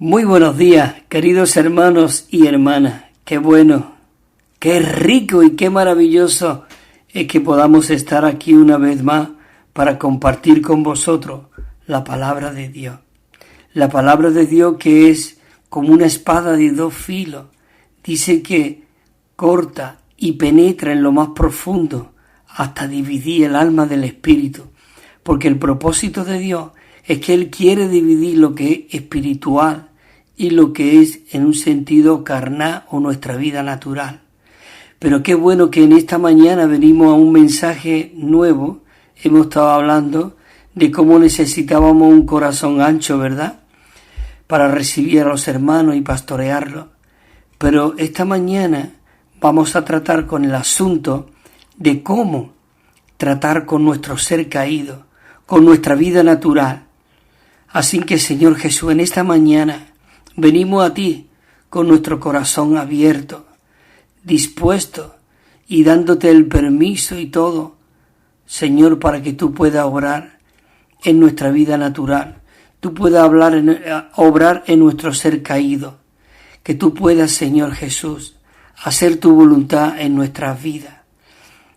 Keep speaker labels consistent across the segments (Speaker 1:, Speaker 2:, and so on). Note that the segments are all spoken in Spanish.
Speaker 1: Muy buenos días, queridos hermanos y hermanas. Qué bueno, qué rico y qué maravilloso es que podamos estar aquí una vez más para compartir con vosotros la palabra de Dios. La palabra de Dios que es como una espada de dos filos. Dice que corta y penetra en lo más profundo hasta dividir el alma del espíritu. Porque el propósito de Dios es que Él quiere dividir lo que es espiritual y lo que es en un sentido carnal o nuestra vida natural. Pero qué bueno que en esta mañana venimos a un mensaje nuevo. Hemos estado hablando de cómo necesitábamos un corazón ancho, ¿verdad?, para recibir a los hermanos y pastorearlos. Pero esta mañana vamos a tratar con el asunto de cómo tratar con nuestro ser caído, con nuestra vida natural. Así que, Señor Jesús, en esta mañana venimos a ti con nuestro corazón abierto, dispuesto y dándote el permiso y todo, Señor, para que tú puedas obrar en nuestra vida natural, tú puedas obrar en nuestro ser caído, que tú puedas, Señor Jesús, hacer tu voluntad en nuestras vidas.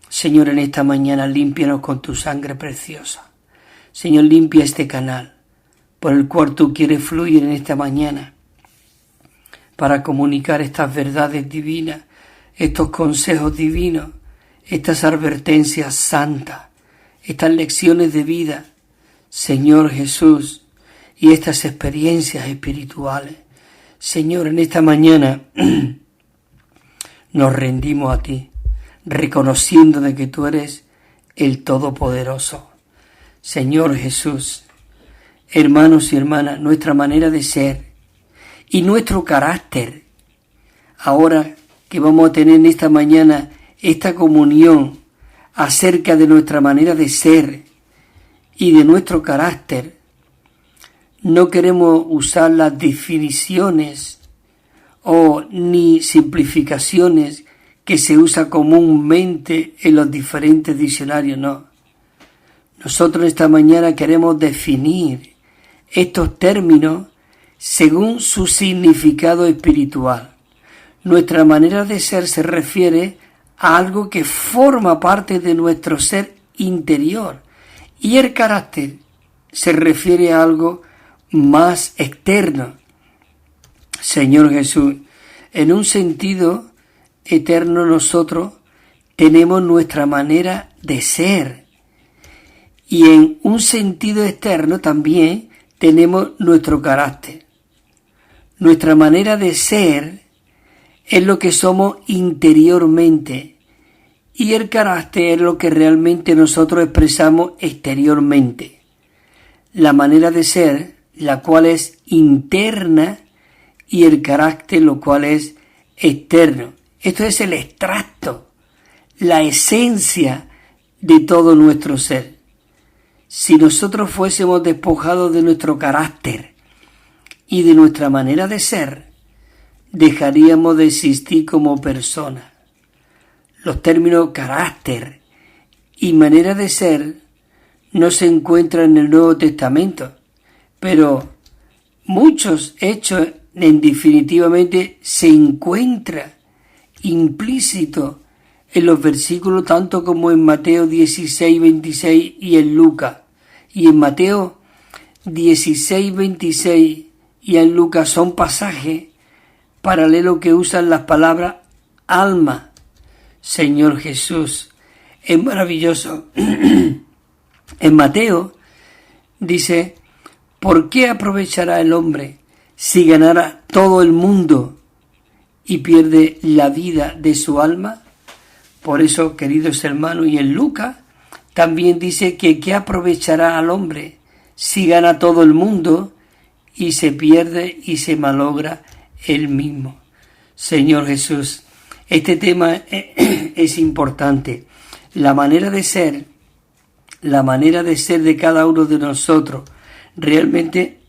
Speaker 1: Señor, en esta mañana límpianos con tu sangre preciosa. Señor, limpia este canal por el cual tú quieres fluir en esta mañana para comunicar estas verdades divinas, estos consejos divinos, estas advertencias santas, estas lecciones de vida, Señor Jesús, y estas experiencias espirituales. Señor, en esta mañana nos rendimos a ti, reconociendo de que tú eres el Todopoderoso. Señor Jesús, hermanos y hermanas, nuestra manera de ser y nuestro carácter, ahora que vamos a tener en esta mañana esta comunión acerca de nuestra manera de ser y de nuestro carácter, no queremos usar las definiciones o ni simplificaciones que se usa comúnmente en los diferentes diccionarios, no. Nosotros esta mañana queremos definir estos términos según su significado espiritual. Nuestra manera de ser se refiere a algo que forma parte de nuestro ser interior, y el carácter se refiere a algo más externo. Señor Jesús, en un sentido eterno nosotros tenemos nuestra manera de ser, y en un sentido externo también tenemos nuestro carácter. Nuestra manera de ser es lo que somos interiormente, y el carácter es lo que realmente nosotros expresamos exteriormente. La manera de ser, la cual es interna, y el carácter, lo cual es externo. Esto es el extracto, la esencia de todo nuestro ser. Si nosotros fuésemos despojados de nuestro carácter y de nuestra manera de ser, dejaríamos de existir como personas. Los términos carácter y manera de ser no se encuentran en el Nuevo Testamento, pero muchos hechos en definitivamente se encuentra implícito en los versículos, tanto como en Mateo 16, 26 y en Lucas. Y en Mateo 16, 26 y en Lucas son pasajes paralelos que usan las palabras alma. Señor Jesús, es maravilloso. En Mateo dice: ¿por qué aprovechará el hombre si ganara todo el mundo y pierde la vida de su alma? Por eso, queridos hermanos, y en Lucas también dice que ¿qué aprovechará al hombre si gana todo el mundo y se pierde y se malogra él mismo? Señor Jesús, este tema es importante. La manera de ser de cada uno de nosotros, realmente,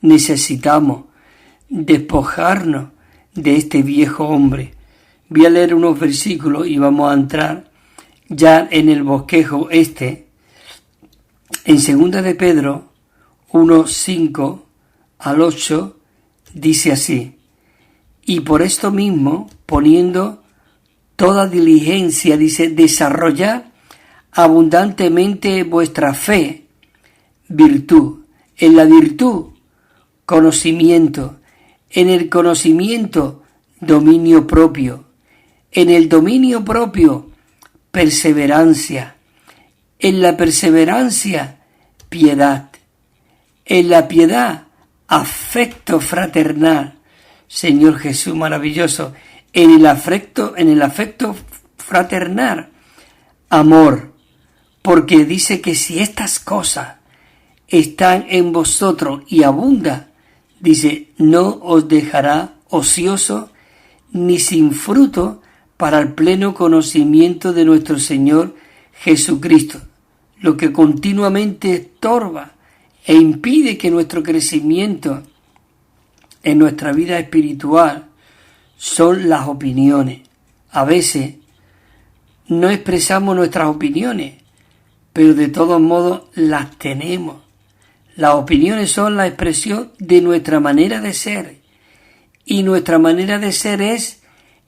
Speaker 1: necesitamos despojarnos de este viejo hombre. Voy a leer unos versículos y vamos a entrar ya en el bosquejo en 2 de Pedro 1:5 al 8, dice así: y por esto mismo, poniendo toda diligencia, dice, desarrollar abundantemente vuestra fe, virtud. En la virtud, conocimiento. En el conocimiento, dominio propio. En el dominio propio, perseverancia. En la perseverancia, piedad. En la piedad, afecto fraternal. Señor Jesús, maravilloso. En el afecto fraternal, amor. Porque dice que si estas cosas están en vosotros y abunda, dice, no os dejará ocioso ni sin fruto para el pleno conocimiento de nuestro Señor Jesucristo, lo que continuamente estorba e impide que nuestro crecimiento en nuestra vida espiritual son las opiniones. A veces no expresamos nuestras opiniones, pero de todos modos las tenemos. Las opiniones son la expresión de nuestra manera de ser, y nuestra manera de ser es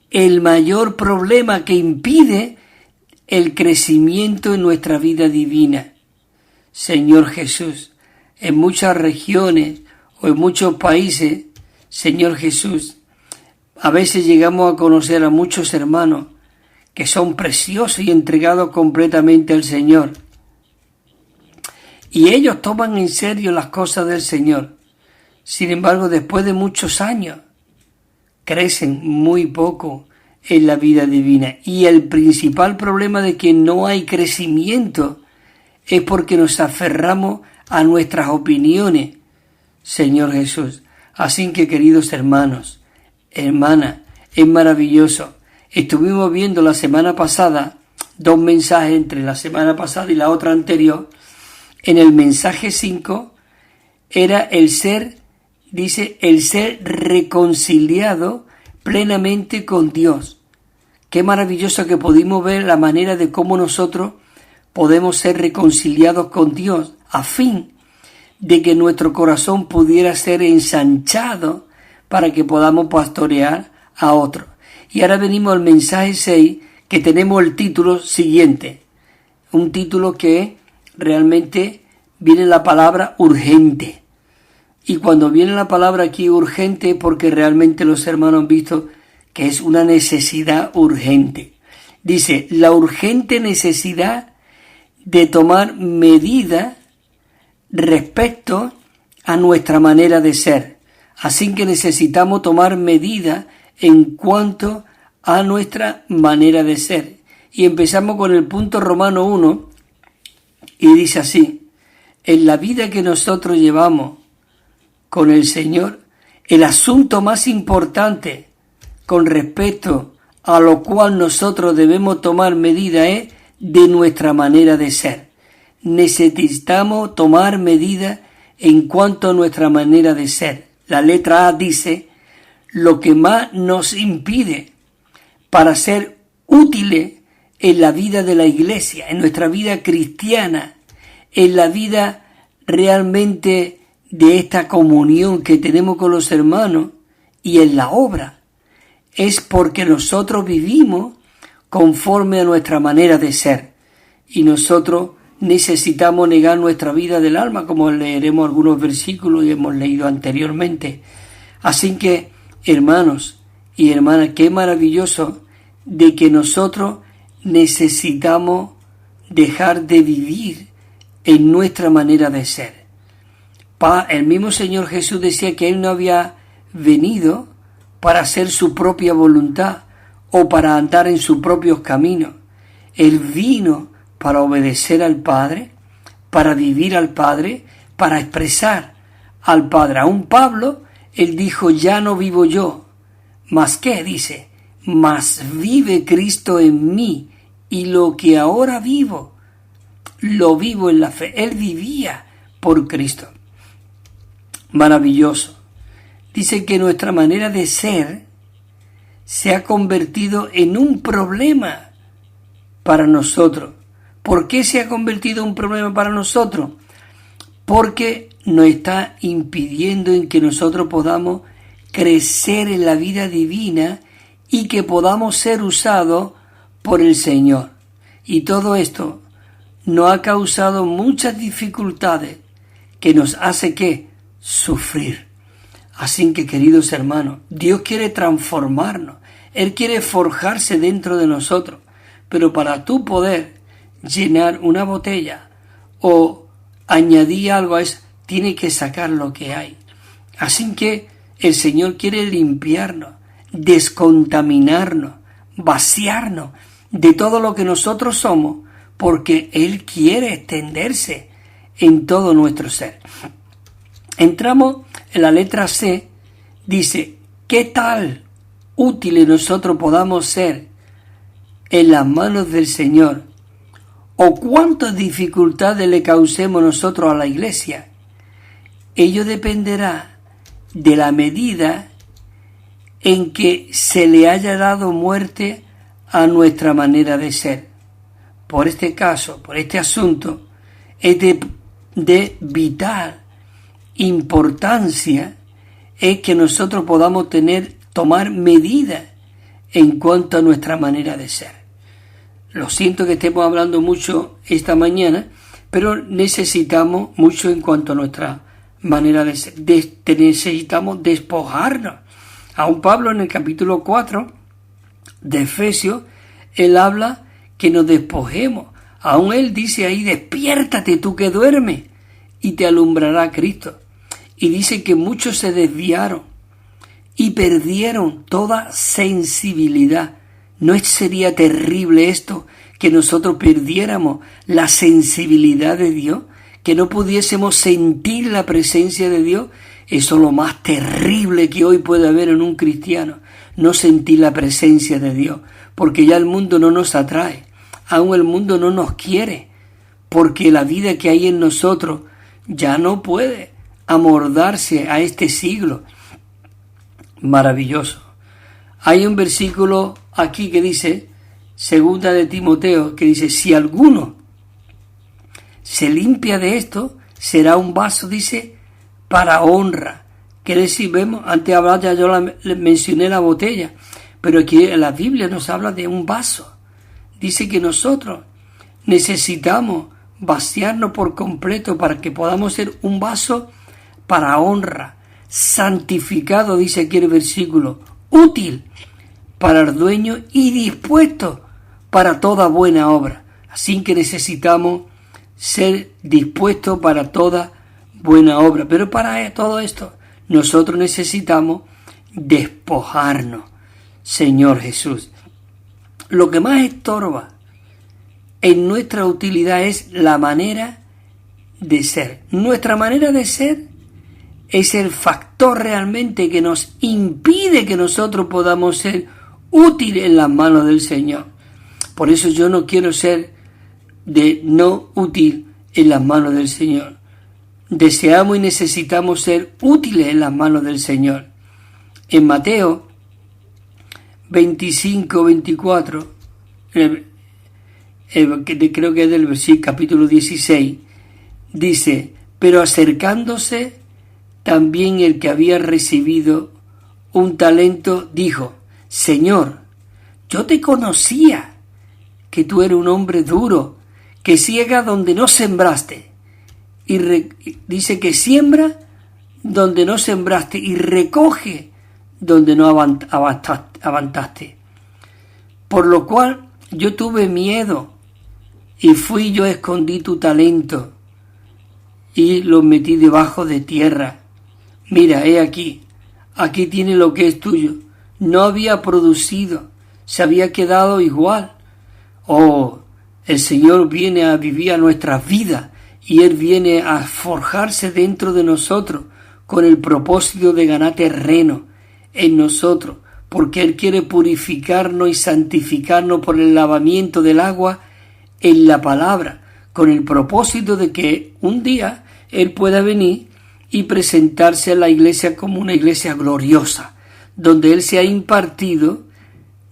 Speaker 1: el mayor problema que impide el crecimiento en nuestra vida divina. Señor Jesús, en muchas regiones o en muchos países, Señor Jesús, a veces llegamos a conocer a muchos hermanos que son preciosos y entregados completamente al Señor. Y ellos toman en serio las cosas del Señor. Sin embargo, después de muchos años, crecen muy poco en la vida divina. Y el principal problema de que no hay crecimiento es porque nos aferramos a nuestras opiniones, Señor Jesús. Así que, queridos hermanos, hermanas, es maravilloso. Estuvimos viendo la semana pasada 2 mensajes entre la semana pasada y la otra anterior. En el mensaje 5 era el ser, dice, el ser reconciliado plenamente con Dios. Qué maravilloso que pudimos ver la manera de cómo nosotros podemos ser reconciliados con Dios a fin de que nuestro corazón pudiera ser ensanchado para que podamos pastorear a otros. Y ahora venimos al mensaje 6, que tenemos el título siguiente. Un título que realmente viene la palabra urgente. Y cuando viene la palabra aquí urgente, porque realmente los hermanos han visto que es una necesidad urgente. Dice, la urgente necesidad de tomar medidas respecto a nuestra manera de ser. Así que necesitamos tomar medidas en cuanto a nuestra manera de ser. Y empezamos con el punto Romano 1, y dice así: en la vida que nosotros llevamos con el Señor, el asunto más importante con respecto a lo cual nosotros debemos tomar medida es de nuestra manera de ser. Necesitamos tomar medidas en cuanto a nuestra manera de ser. La letra A dice, lo que más nos impide para ser útiles en la vida de la iglesia, en nuestra vida cristiana, en la vida realmente de esta comunión que tenemos con los hermanos y en la obra, es porque nosotros vivimos conforme a nuestra manera de ser y nosotros necesitamos negar nuestra vida del alma, como leeremos algunos versículos y hemos leído anteriormente. Así que, hermanos y hermanas, qué maravilloso de que nosotros necesitamos dejar de vivir en nuestra manera de ser. El mismo Señor Jesús decía que Él no había venido para hacer su propia voluntad o para andar en sus propios caminos. Él vino para obedecer al Padre, para vivir al Padre, para expresar al Padre. Aún Pablo, él dijo, ya no vivo yo. ¿Mas qué? Dice, mas vive Cristo en mí, y lo que ahora vivo, lo vivo en la fe. Él vivía por Cristo. Maravilloso. Dice que nuestra manera de ser se ha convertido en un problema para nosotros. ¿Por qué se ha convertido en un problema para nosotros? porque nos está impidiendo en que nosotros podamos crecer en la vida divina y que podamos ser usados por el Señor. Y todo esto nos ha causado muchas dificultades que nos hace ¿qué? Sufrir. Así que, queridos hermanos, Dios quiere transformarnos. Él quiere forjarse dentro de nosotros. Pero para tú poder llenar una botella o añadir algo a eso, tiene que sacar lo que hay. Así que el Señor quiere limpiarnos, descontaminarnos, vaciarnos de todo lo que nosotros somos, porque Él quiere extenderse en todo nuestro ser. Entramos en la letra C, dice, ¿qué tal útiles nosotros podamos ser en las manos del Señor? ¿O cuántas dificultades le causemos nosotros a la iglesia? Ello dependerá de la medida en que se le haya dado muerte a nuestra manera de ser. Por este caso, por este asunto, es de vital importancia es que nosotros podamos tomar medidas en cuanto a nuestra manera de ser. Lo siento que estemos hablando mucho esta mañana, pero necesitamos mucho en cuanto a nuestra manera de ser. Necesitamos despojarnos. Aún Pablo en el capítulo 4 de Efesios, él habla que nos despojemos. Aún él dice ahí, despiértate tú que duermes y te alumbrará Cristo. Y dice que muchos se desviaron y perdieron toda sensibilidad. ¿No sería terrible esto, que nosotros perdiéramos la sensibilidad de Dios? Que no pudiésemos sentir la presencia de Dios. Eso es lo más terrible que hoy puede haber en un cristiano. No sentir la presencia de Dios. Porque ya el mundo no nos atrae. Aún el mundo no nos quiere. Porque la vida que hay en nosotros ya no puede amoldarse a este siglo. Maravilloso. Hay un versículo aquí que dice, segunda de Timoteo, que dice, si alguno se limpia de esto, será un vaso, dice, para honra. Quiere decir, vemos, antes hablaba, ya yo mencioné la botella, pero aquí en la Biblia nos habla de un vaso. Dice que nosotros necesitamos vaciarnos por completo para que podamos ser un vaso para honra, santificado, dice aquí el versículo, útil para el dueño y dispuesto para toda buena obra. Así que necesitamos ser dispuestos para toda buena obra. Pero para todo esto nosotros necesitamos despojarnos, Señor Jesús. Lo que más estorba en nuestra utilidad es la manera de ser. Nuestra manera de ser es el factor realmente que nos impide que nosotros podamos ser útiles en las manos del Señor. Por eso yo no quiero ser de no útil en las manos del Señor. Deseamos y necesitamos ser útiles en las manos del Señor. En Mateo 25, 24, creo que es del versículo capítulo 16, dice, pero acercándose también el que había recibido un talento, dijo, Señor, yo te conocía, que tú eres un hombre duro, que ciega donde no sembraste, y dice que siembra donde no sembraste, y recoge donde no avantaste. Por lo cual yo tuve miedo, y fui yo escondí tu talento, y lo metí debajo de tierra. Mira, he aquí tiene lo que es tuyo. No había producido, se había quedado igual. Oh, el Señor viene a vivir a nuestras vidas y Él viene a forjarse dentro de nosotros con el propósito de ganar terreno en nosotros, porque Él quiere purificarnos y santificarnos por el lavamiento del agua en la palabra, con el propósito de que un día Él pueda venir y presentarse a la iglesia como una iglesia gloriosa, donde Él se ha impartido,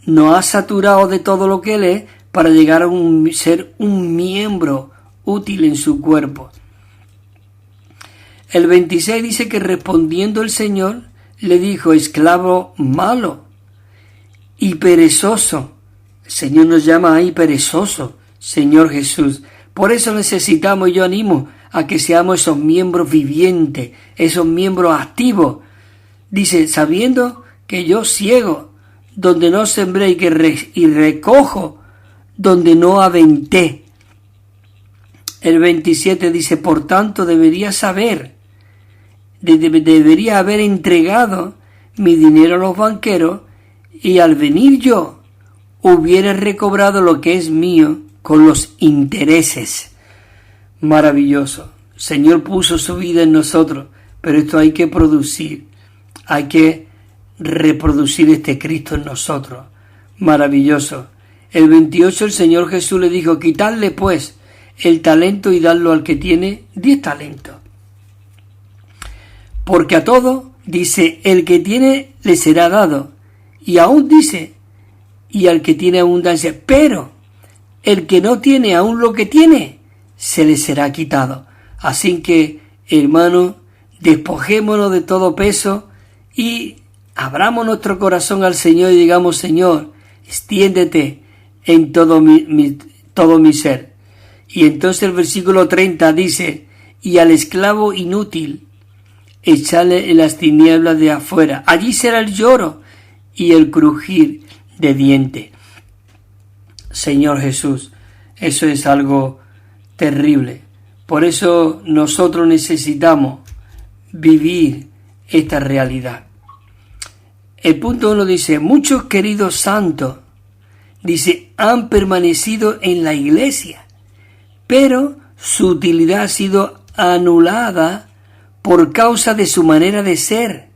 Speaker 1: nos ha saturado de todo lo que Él es, para llegar a ser un miembro útil en su cuerpo. El 26 dice que respondiendo el Señor le dijo: esclavo malo y perezoso. El Señor nos llama ahí perezoso, Señor Jesús. Por eso necesitamos, yo animo a que seamos esos miembros vivientes, esos miembros activos. Dice, sabiendo que yo ciego, donde no sembré y recojo, donde no aventé. El 27 dice, por tanto debería haber entregado mi dinero a los banqueros, y al venir yo hubiera recobrado lo que es mío con los intereses. Maravilloso. El Señor puso su vida en nosotros, pero esto hay que producir, hay que reproducir este Cristo en nosotros. Maravilloso. El 28 el Señor Jesús le dijo, quitadle pues el talento y dadlo al que tiene 10 talentos. Porque a todo, dice, el que tiene le será dado, y aún dice, y al que tiene abundancia, pero el que no tiene aún lo que tiene, se le será quitado. Así que, hermanos, despojémonos de todo peso y abramos nuestro corazón al Señor y digamos, Señor, extiéndete en todo mi ser. Y entonces el versículo 30 dice, y al esclavo inútil, echadle en las tinieblas de afuera. Allí será el lloro y el crujir de dientes. Señor Jesús, eso es algo terrible. Por eso nosotros necesitamos vivir esta realidad. El punto 1 dice, muchos queridos santos, dice, han permanecido en la iglesia, pero su utilidad ha sido anulada por causa de su manera de ser.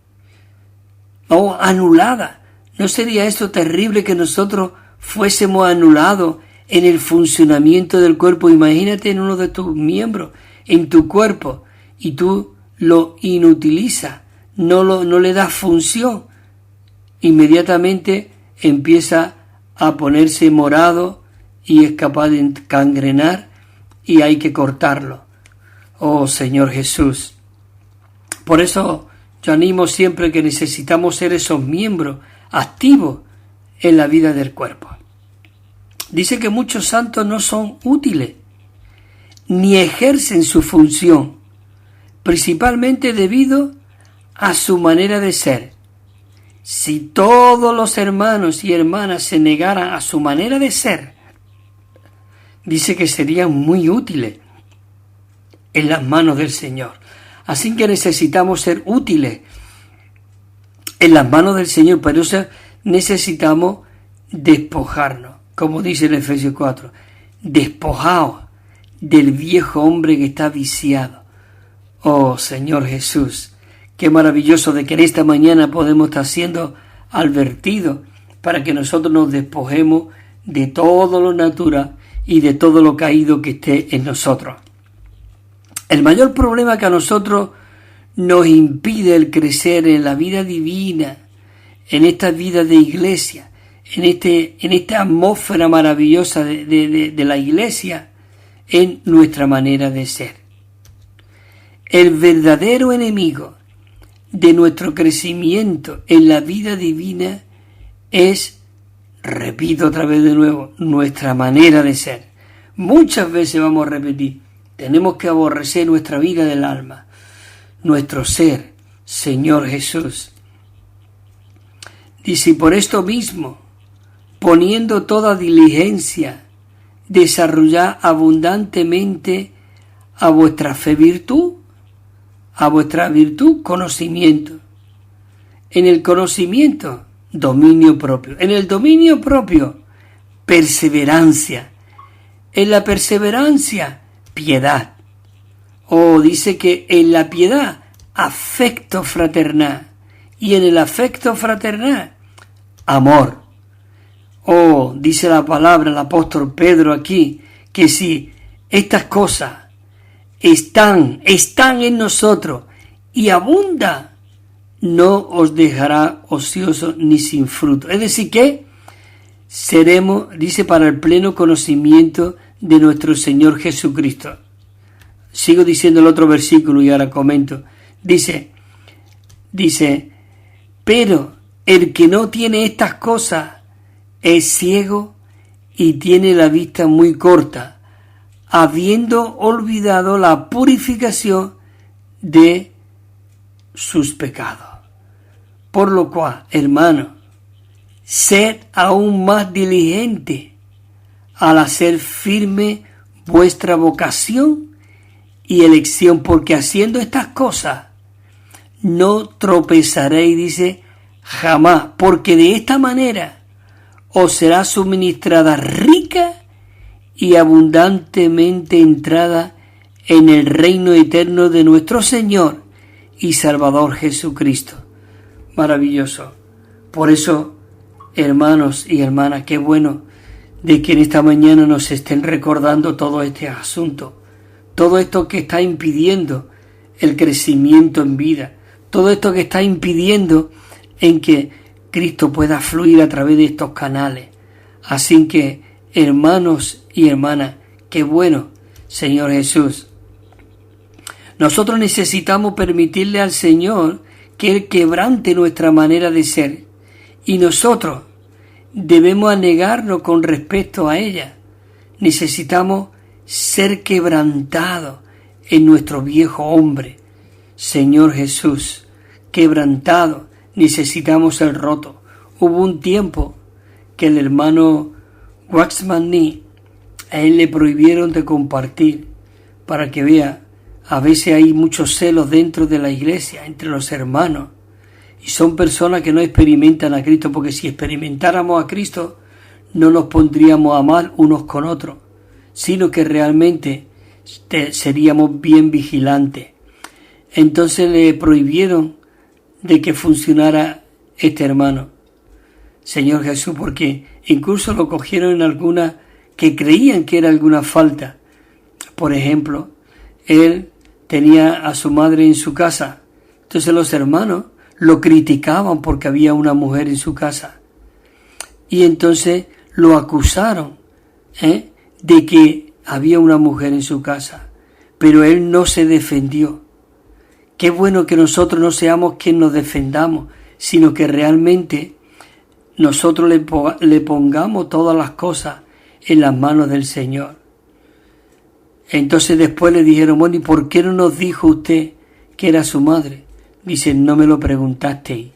Speaker 1: Oh, anulada. ¿No sería esto terrible que nosotros fuésemos anulados en el funcionamiento del cuerpo? Imagínate en uno de tus miembros, en tu cuerpo, y tú lo inutilizas, no le das función. Inmediatamente empieza a ponerse morado y es capaz de cangrenar y hay que cortarlo. Oh Señor Jesús. Por eso yo animo siempre que necesitamos ser esos miembros activos en la vida del cuerpo. Dice que muchos santos no son útiles, ni ejercen su función, principalmente debido a su manera de ser. Si todos los hermanos y hermanas se negaran a su manera de ser, dice que serían muy útiles en las manos del Señor. Así que necesitamos ser útiles en las manos del Señor, pero eso necesitamos despojarnos, como dice en Efesios 4, despojaos del viejo hombre que está viciado. Oh Señor Jesús, qué maravilloso de que en esta mañana podemos estar siendo advertidos para que nosotros nos despojemos de todo lo natural y de todo lo caído que esté en nosotros. El mayor problema que a nosotros nos impide el crecer en la vida divina, en esta vida de iglesia, en esta atmósfera maravillosa de la iglesia, es nuestra manera de ser. El verdadero enemigo de nuestro crecimiento en la vida divina es, repito otra vez de nuevo, nuestra manera de ser. Muchas veces vamos a repetir, tenemos que aborrecer nuestra vida del alma, nuestro ser, Señor Jesús. Dice, por esto mismo, poniendo toda diligencia, desarrollad abundantemente a vuestra fe virtud, conocimiento. En el conocimiento, dominio propio. En el dominio propio, perseverancia. En la perseverancia, piedad. Dice que en la piedad, afecto fraternal. Y en el afecto fraternal, amor. Dice la palabra, el apóstol Pedro aquí, que si estas cosas están en nosotros y abunda, no os dejará ocioso ni sin fruto. Es decir que seremos, dice, para el pleno conocimiento de nuestro Señor Jesucristo. sigo diciendo el otro versículo y ahora comento. Dice, pero el que no tiene estas cosas es ciego y tiene la vista muy corta, habiendo olvidado la purificación de sus pecados. Por lo cual, hermano, sed aún más diligente al hacer firme vuestra vocación y elección, porque haciendo estas cosas no tropezaréis, dice, jamás, porque de esta manera os será suministrada rica y abundantemente entrada en el reino eterno de nuestro Señor y Salvador Jesucristo. Maravilloso. Por eso, hermanos y hermanas, qué bueno de que en esta mañana nos estén recordando todo este asunto, todo esto que está impidiendo el crecimiento en vida, todo esto que está impidiendo en que Cristo pueda fluir a través de estos canales. Así que, hermanos y hermanas, qué bueno, Señor Jesús. Nosotros necesitamos permitirle al Señor que Él quebrante nuestra manera de ser, y nosotros debemos anegarnos con respecto a ella. Necesitamos ser quebrantados en nuestro viejo hombre. Señor Jesús, quebrantado, necesitamos ser roto. Hubo un tiempo que el hermano Waxman Nee, a él le prohibieron de compartir, para que vea, a veces hay muchos celos dentro de la iglesia, entre los hermanos, y son personas que no experimentan a Cristo, porque si experimentáramos a Cristo, no nos pondríamos a mal unos con otros, sino que realmente seríamos bien vigilantes. Entonces le prohibieron de que funcionara este hermano, Señor Jesús, porque incluso lo cogieron en alguna que creían que era alguna falta. Por ejemplo, él tenía a su madre en su casa, entonces los hermanos lo criticaban porque había una mujer en su casa, y entonces lo acusaron de que había una mujer en su casa, pero él no se defendió. Qué bueno que nosotros no seamos quien nos defendamos, sino que realmente nosotros le pongamos todas las cosas en las manos del Señor. Entonces después le dijeron, bueno, ¿y por qué no nos dijo usted que era su madre? Dice, no me lo preguntasteis.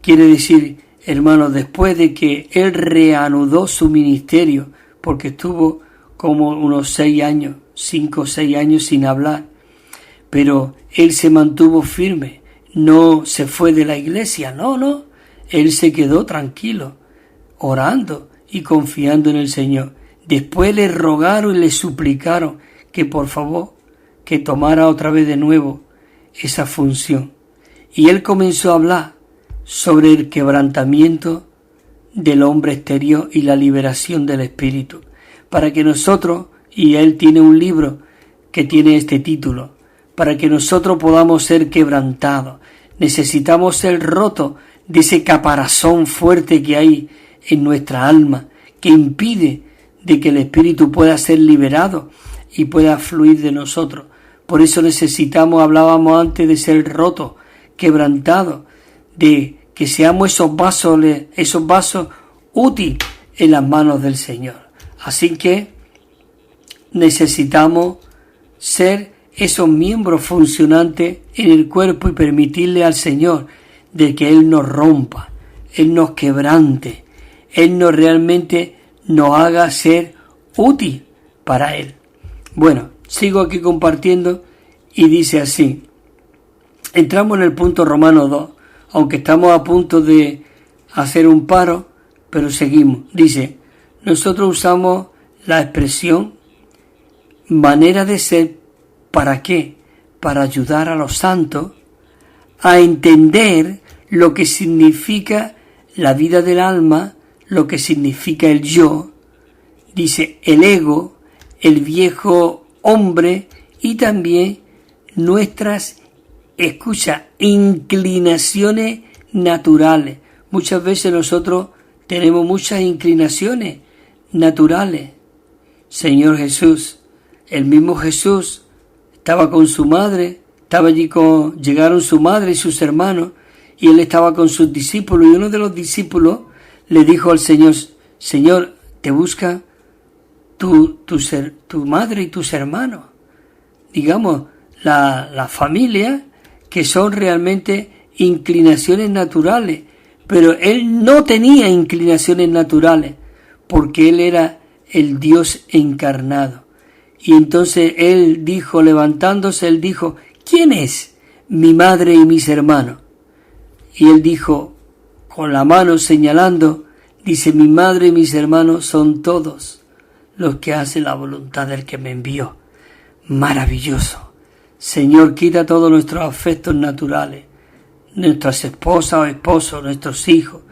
Speaker 1: Quiere decir, hermanos, después de que él reanudó su ministerio, porque estuvo como unos 5 o 6 años sin hablar, pero él se mantuvo firme, no se fue de la iglesia, no, él se quedó tranquilo, orando y confiando en el Señor. Después le rogaron y le suplicaron que por favor, que tomara otra vez de nuevo esa función. Y él comenzó a hablar sobre el quebrantamiento del hombre exterior y la liberación del espíritu, para que nosotros, y él tiene un libro que tiene este título, para que nosotros podamos ser quebrantados. Necesitamos ser rotos de ese caparazón fuerte que hay en nuestra alma, que impide de que el espíritu pueda ser liberado y pueda fluir de nosotros. Por eso necesitamos, hablábamos antes, de ser rotos, quebrantados, de que seamos esos vasos útiles en las manos del Señor. Así que necesitamos ser esos miembros funcionantes en el cuerpo y permitirle al Señor de que Él nos rompa, Él nos quebrante, Él nos realmente nos haga ser útil para Él. Bueno, sigo aquí compartiendo y dice así. Entramos en el punto Romanos 2, aunque estamos a punto de hacer un paro, pero seguimos. Dice, nosotros usamos la expresión manera de ser. ¿Para qué? Para ayudar a los santos a entender lo que significa la vida del alma, lo que significa el yo, dice el ego, el viejo hombre y también nuestras, inclinaciones naturales. Muchas veces nosotros tenemos muchas inclinaciones naturales. Señor Jesús, el mismo Jesús estaba con su madre, llegaron su madre y sus hermanos, y él estaba con sus discípulos, y uno de los discípulos le dijo al Señor: Señor, te busca tu madre y tus hermanos. Digamos, la familia, que son realmente inclinaciones naturales, pero él no tenía inclinaciones naturales, porque él era el Dios encarnado. Y entonces él dijo, levantándose, él dijo: ¿quién es mi madre y mis hermanos? Y él dijo, con la mano señalando, dice: mi madre y mis hermanos son todos los que hacen la voluntad del que me envió. Maravilloso. Señor, quita todos nuestros afectos naturales, nuestras esposas o esposos, nuestros hijos,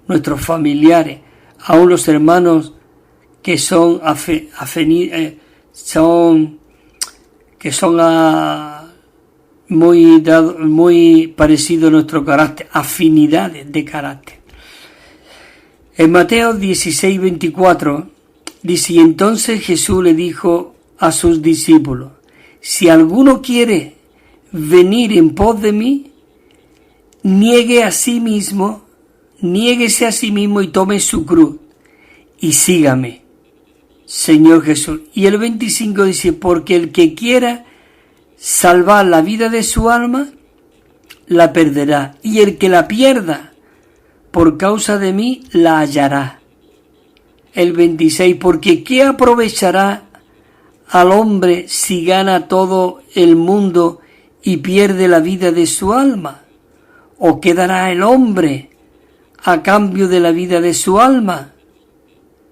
Speaker 1: nuestros familiares, aún los hermanos que son muy parecidos a nuestro carácter, afinidades de carácter. En Mateo 16:24 dice: y entonces Jesús le dijo a sus discípulos: si alguno quiere venir en pos de mí, niéguese a sí mismo y tome su cruz y sígame. Señor Jesús. Y el 25 dice: porque el que quiera salvar la vida de su alma, la perderá, y el que la pierda por causa de mí, la hallará. El 26, porque ¿qué aprovechará al hombre si gana todo el mundo y pierde la vida de su alma? ¿O qué dará el hombre a cambio de la vida de su alma?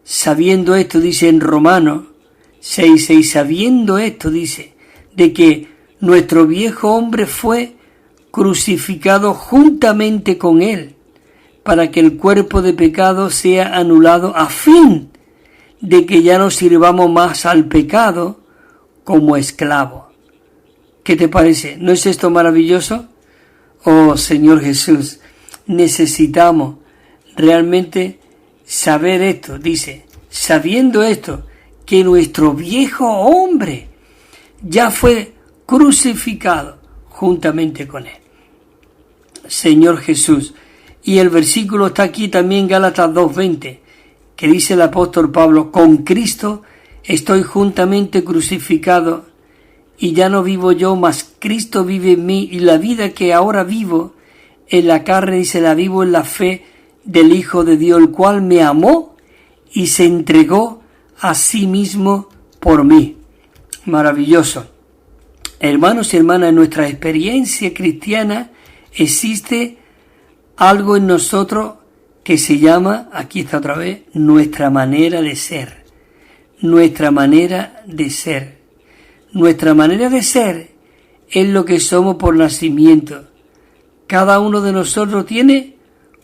Speaker 1: Sabiendo esto, dice en Romanos 6:6, sabiendo esto, dice, de que nuestro viejo hombre fue crucificado juntamente con él, para que el cuerpo de pecado sea anulado, a fin de que ya no sirvamos más al pecado como esclavos. ¿Qué te parece? ¿No es esto maravilloso? Oh Señor Jesús, necesitamos realmente saber esto. Dice, sabiendo esto, que nuestro viejo hombre ya fue crucificado juntamente con él. Señor Jesús. Y el versículo está aquí también, Gálatas 2:20, que dice el apóstol Pablo: con Cristo estoy juntamente crucificado, y ya no vivo yo, mas Cristo vive en mí, y la vida que ahora vivo en la carne, dice, la vivo en la fe del Hijo de Dios, el cual me amó y se entregó a sí mismo por mí. Maravilloso. Hermanos y hermanas, en nuestra experiencia cristiana existe algo en nosotros que se llama, aquí está otra vez, nuestra manera de ser. Nuestra manera de ser. Nuestra manera de ser es lo que somos por nacimiento. Cada uno de nosotros tiene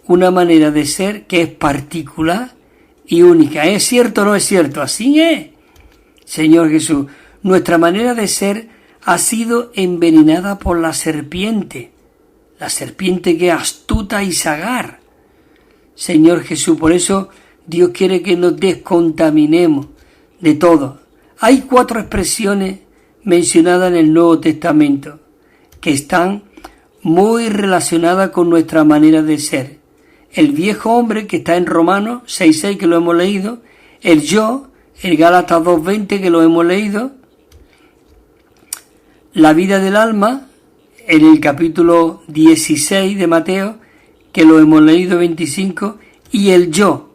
Speaker 1: una manera de ser que es particular y única. ¿Es cierto o no es cierto? Así es. Señor Jesús, nuestra manera de ser ha sido envenenada por la serpiente que es astuta y sagaz. Señor Jesús, por eso Dios quiere que nos descontaminemos de todo. Hay 4 expresiones mencionadas en el Nuevo Testamento que están muy relacionadas con nuestra manera de ser. El viejo hombre, que está en Romanos 6:6, que lo hemos leído, el yo, el Gálatas 2:20, que lo hemos leído, la vida del alma, en el capítulo 16 de Mateo, que lo hemos leído 25, y el yo,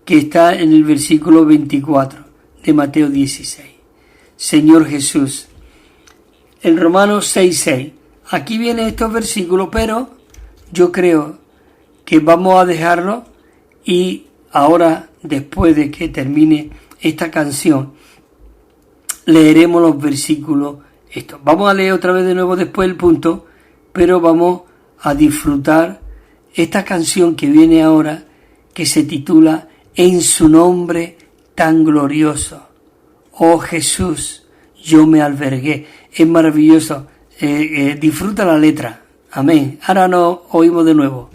Speaker 1: que está en el versículo 24 de Mateo 16. Señor Jesús, en Romanos 6:6, aquí vienen estos versículos, pero yo creo que vamos a dejarlo y ahora, después de que termine esta canción, leeremos los versículos. Vamos a leer otra vez de nuevo después el punto, pero vamos a disfrutar esta canción que viene ahora, que se titula En su nombre tan glorioso. Oh Jesús, yo me albergué. Es maravilloso. Disfruta la letra. Amén. Ahora nos oímos de nuevo.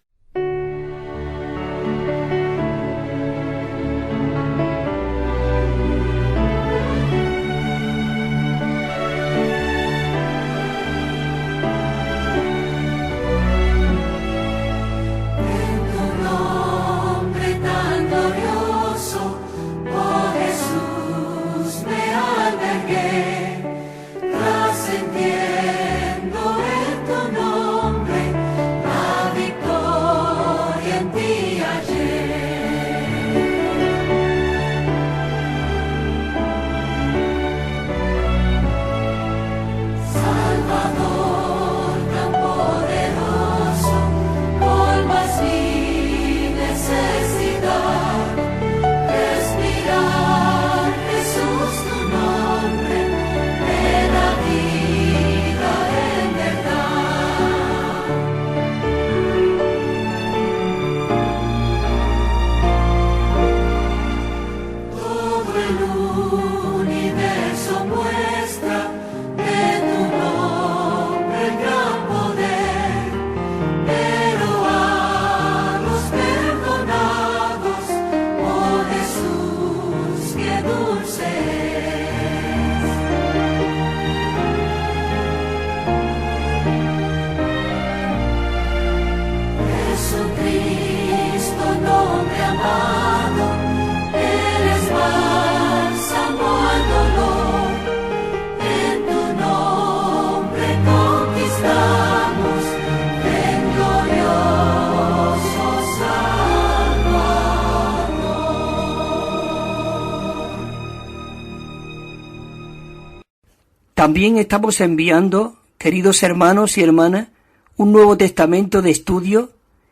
Speaker 1: También estamos enviando, queridos hermanos y hermanas, un Nuevo Testamento de estudio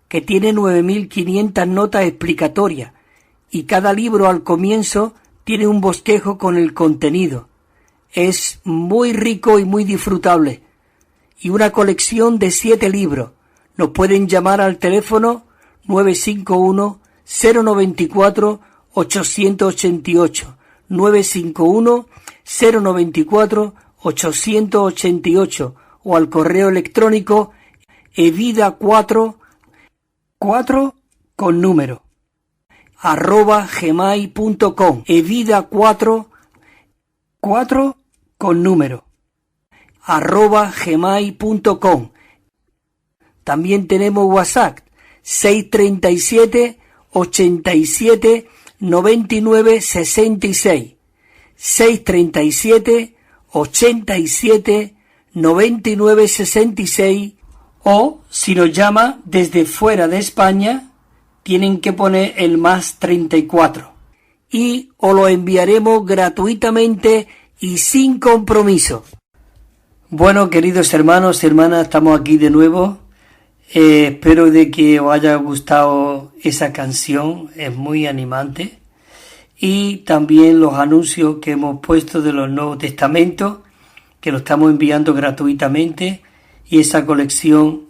Speaker 1: que tiene 9.500 notas explicatorias y cada libro al comienzo tiene un bosquejo con el contenido. Es muy rico y muy disfrutable. Y una colección de 7 libros. Nos pueden llamar al teléfono 951-094-888. 951-094-888 o al correo electrónico evida4 con número @gmail.com. evida4 con número @gmail.com. También tenemos WhatsApp 637 87 99 66 637 87 99 66, o si nos llama desde fuera de España tienen que poner el +34 y os lo enviaremos gratuitamente y sin compromiso. Bueno, queridos hermanos y hermanas, estamos aquí de nuevo. Espero de que os haya gustado esa canción, es muy animante. Y también los anuncios que hemos puesto de los Nuevos Testamentos, que lo estamos enviando gratuitamente, y esa colección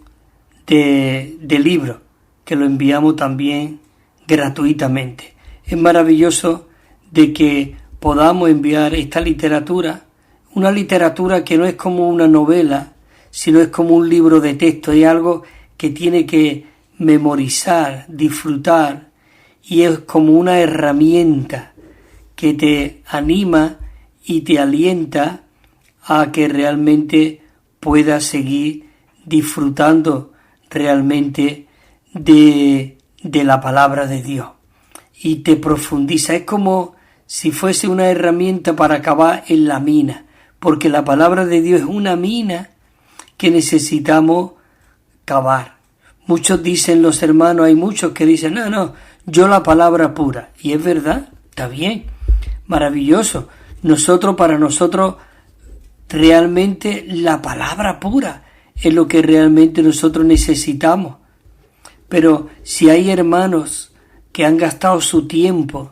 Speaker 1: de libros, que lo enviamos también gratuitamente. Es maravilloso de que podamos enviar esta literatura, una literatura que no es como una novela, sino es como un libro de texto, es algo que tiene que memorizar, disfrutar, y es como una herramienta que te anima y te alienta a que realmente puedas seguir disfrutando realmente de la palabra de Dios, y te profundiza. Es como si fuese una herramienta para cavar en la mina, porque la palabra de Dios es una mina que necesitamos cavar. Muchos dicen, los hermanos, hay muchos que dicen, no, yo la palabra pura. Y es verdad, está bien, maravilloso. Para nosotros, realmente la palabra pura es lo que realmente nosotros necesitamos. Pero si hay hermanos que han gastado su tiempo,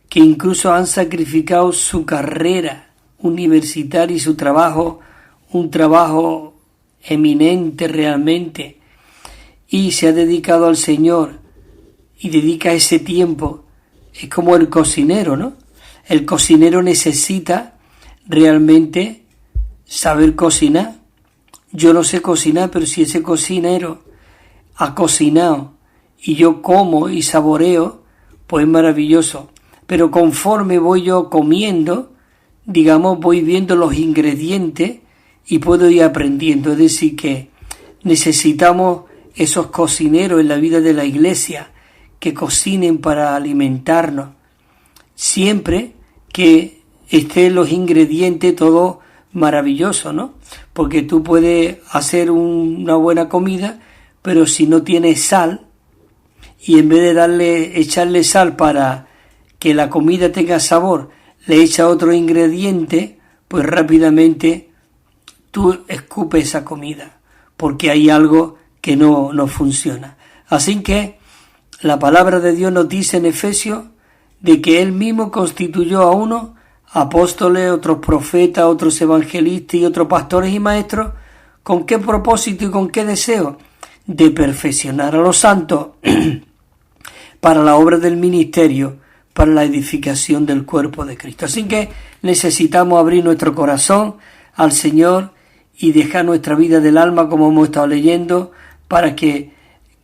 Speaker 1: que incluso han sacrificado su carrera universitaria y su trabajo, un trabajo eminente realmente, y se ha dedicado al Señor y dedica ese tiempo, es como el cocinero, ¿no? El cocinero necesita realmente saber cocinar. Yo no sé cocinar, pero si ese cocinero ha cocinado y yo como y saboreo, pues es maravilloso. Pero conforme voy yo comiendo, digamos, voy viendo los ingredientes y puedo ir aprendiendo. Es decir, que necesitamos esos cocineros en la vida de la iglesia que cocinen para alimentarnos, siempre que estén los ingredientes todos maravillosos, ¿no? Porque tú puedes hacer una buena comida, pero si no tienes sal, y en vez de echarle sal para que la comida tenga sabor, le echa otro ingrediente, pues rápidamente tú escupes esa comida, porque hay algo que no funciona. Así que la palabra de Dios nos dice en Efesios de que Él mismo constituyó a unos apóstoles, otros profetas, otros evangelistas y otros pastores y maestros. ¿Con qué propósito y con qué deseo? De perfeccionar a los santos para la obra del ministerio, para la edificación del cuerpo de Cristo. Así que necesitamos abrir nuestro corazón al Señor y dejar nuestra vida del alma, como hemos estado leyendo, para que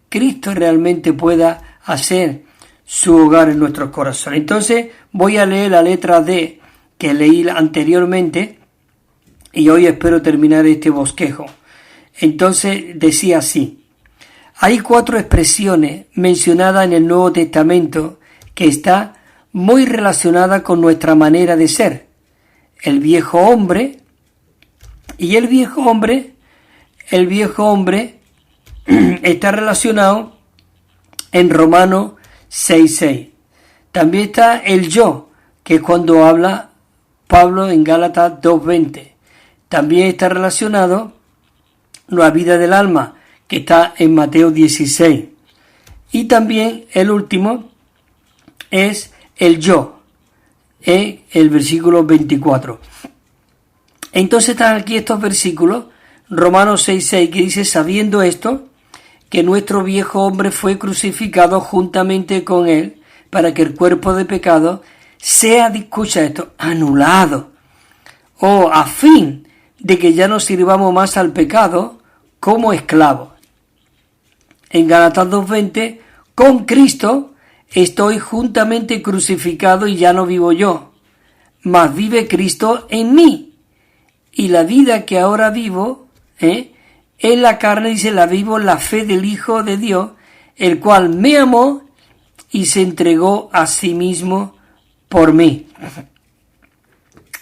Speaker 1: Cristo realmente pueda hacer su hogar en nuestros corazones. Entonces voy a leer la letra D que leí anteriormente y hoy espero terminar este bosquejo. Entonces decía así: hay 4 expresiones mencionadas en el Nuevo Testamento que está muy relacionada con nuestra manera de ser. El viejo hombre, y el viejo hombre está relacionado en Romanos 6:6. También está el yo, que es cuando habla Pablo en Gálatas 2:20. También está relacionado la vida del alma, que está en Mateo 16. Y también el último es el yo, en el versículo 24. Entonces están aquí estos versículos, Romanos 6:6, que dice: sabiendo esto, que nuestro viejo hombre fue crucificado juntamente con él, para que el cuerpo de pecado sea, escucha esto, anulado, o a fin de que ya no sirvamos más al pecado como esclavos. En Gálatas 2:20, con Cristo estoy juntamente crucificado y ya no vivo yo, mas vive Cristo en mí. Y la vida que ahora vivo, en la carne, dice, la vivo en la fe del Hijo de Dios, el cual me amó y se entregó a sí mismo por mí.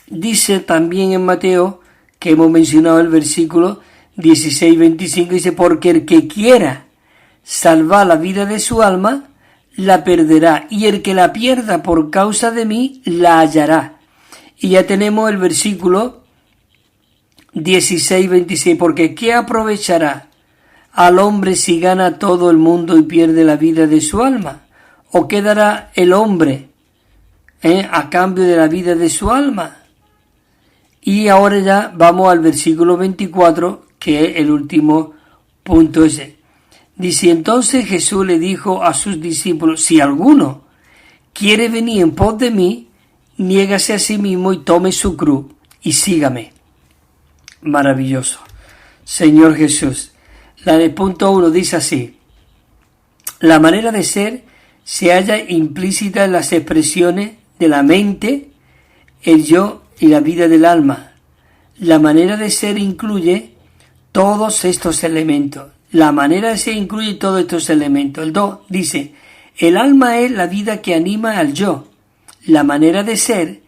Speaker 1: Dice también en Mateo, que hemos mencionado el versículo 16-25, dice: porque el que quiera salvar la vida de su alma, la perderá, y el que la pierda por causa de mí, la hallará. Y ya tenemos el versículo 16-26, porque ¿qué aprovechará al hombre si gana todo el mundo y pierde la vida de su alma? ¿O qué dará el hombre a cambio de la vida de su alma? Y ahora ya vamos al versículo 24, que es el último punto ese. Dice: entonces Jesús le dijo a sus discípulos: si alguno quiere venir en pos de mí, niégase a sí mismo y tome su cruz y sígame. Maravilloso. Señor Jesús. La de punto 1 dice así: la manera de ser se halla implícita en las expresiones de la mente, el yo y la vida del alma. La manera de ser incluye todos estos elementos. La manera de ser incluye todos estos elementos. El 2 dice: el alma es la vida que anima al yo. La manera de ser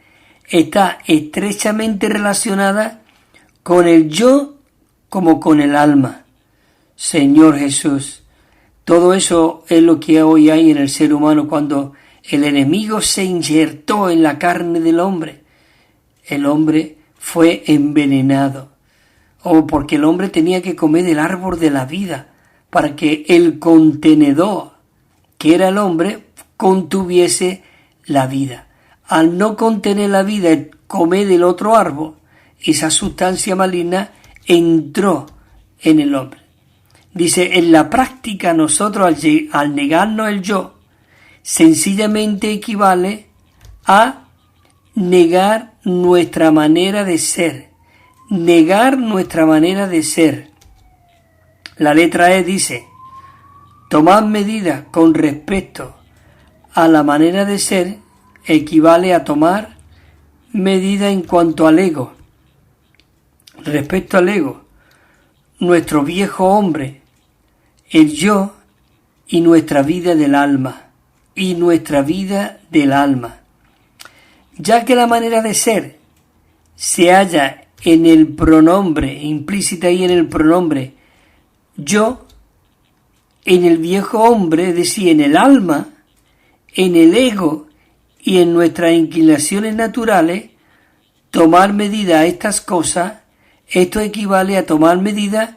Speaker 1: está estrechamente relacionada con el yo como con el alma. Señor Jesús, todo eso es lo que hoy hay en el ser humano cuando el enemigo se injertó en la carne del hombre. El hombre fue envenenado. Porque el hombre tenía que comer del árbol de la vida para que el contenedor, que era el hombre, contuviese la vida. Al no contener la vida, comer del otro árbol, esa sustancia maligna entró en el hombre. Dice: en la práctica nosotros al negarnos el yo, sencillamente equivale a negar nuestra manera de ser. Negar nuestra manera de ser. La letra E dice: tomar medidas con respecto a la manera de ser equivale a tomar medidas en cuanto al ego. Respecto al ego, nuestro viejo hombre, el yo y nuestra vida del alma. Y nuestra vida del alma. Ya que la manera de ser se halla en el pronombre, implícita ahí en el pronombre yo, en el viejo hombre, es decir, en el alma, en el ego y en nuestras inclinaciones naturales, tomar medida a estas cosas, esto equivale a tomar medidas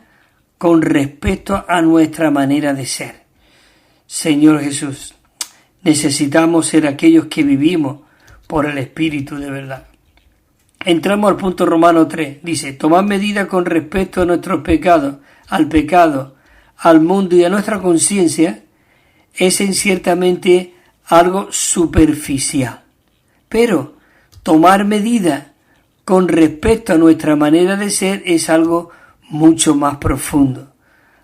Speaker 1: con respecto a nuestra manera de ser. Señor Jesús, necesitamos ser aquellos que vivimos por el Espíritu de verdad. Entramos al punto Romano 3. Dice: tomar medidas con respecto a nuestros pecados, al pecado, al mundo y a nuestra conciencia, es ciertamente algo superficial. Pero tomar medidas con respecto a nuestra manera de ser es algo mucho más profundo.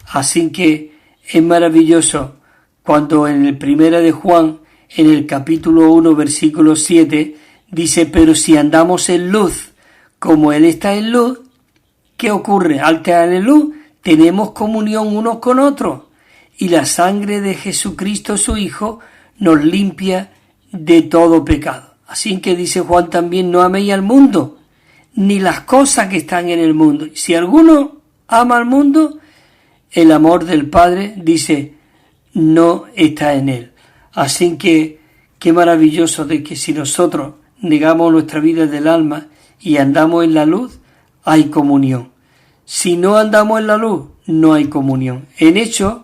Speaker 1: Así que es maravilloso cuando en el primera de Juan, en el capítulo 1, versículo 7, dice: pero si andamos en luz, como Él está en luz, ¿qué ocurre? Al estar en luz, tenemos comunión unos con otros, y la sangre de Jesucristo, su Hijo, nos limpia de todo pecado. Así que dice Juan también: no améis al mundo, ni las cosas que están en el mundo. Si alguno ama al mundo, el amor del Padre, dice, no está en él. Así que qué maravilloso de que si nosotros negamos nuestra vida del alma y andamos en la luz, hay comunión. Si no andamos en la luz, no hay comunión. En Hechos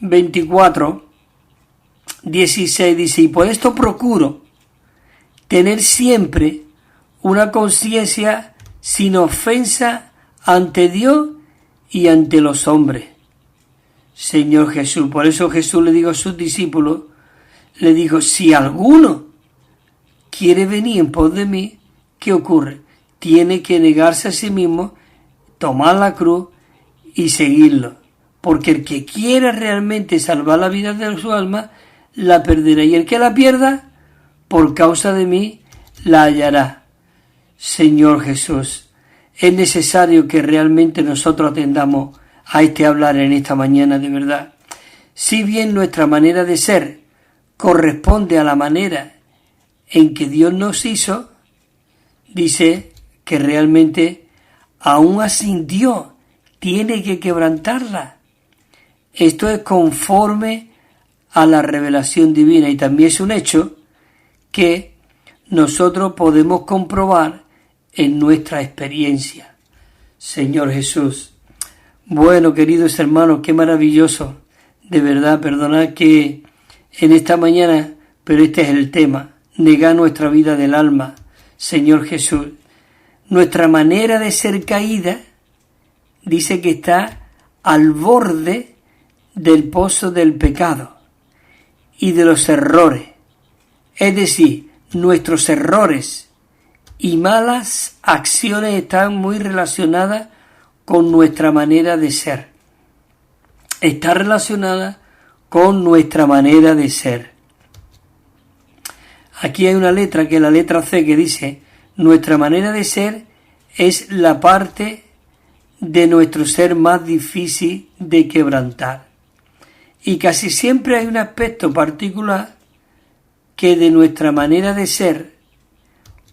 Speaker 1: 24, 16 dice, y por esto procuro tener siempre una conciencia sin ofensa ante Dios y ante los hombres. Señor Jesús, por eso Jesús le dijo a sus discípulos, le dijo, si alguno quiere venir en pos de mí, ¿qué ocurre? Tiene que negarse a sí mismo, tomar la cruz y seguirlo. Porque el que quiera realmente salvar la vida de su alma, la perderá. Y el que la pierda, por causa de mí, la hallará. Señor Jesús, es necesario que realmente nosotros atendamos a este hablar en esta mañana de verdad. Si bien nuestra manera de ser corresponde a la manera en que Dios nos hizo, dice que realmente aún así Dios tiene que quebrantarla. Esto es conforme a la revelación divina y también es un hecho que nosotros podemos comprobar en nuestra experiencia. Señor Jesús, bueno, queridos hermanos, qué maravilloso, de verdad, perdonad que en esta mañana, pero este es el tema, negar nuestra vida del alma. Señor Jesús, nuestra manera de ser caída dice que está al borde del pozo del pecado y de los errores. Es decir, nuestros errores y malas acciones están muy relacionadas con nuestra manera de ser. Está relacionada con nuestra manera de ser. Aquí hay una letra, que es la letra C, que dice, nuestra manera de ser es la parte de nuestro ser más difícil de quebrantar. Y casi siempre hay un aspecto particular que de nuestra manera de ser,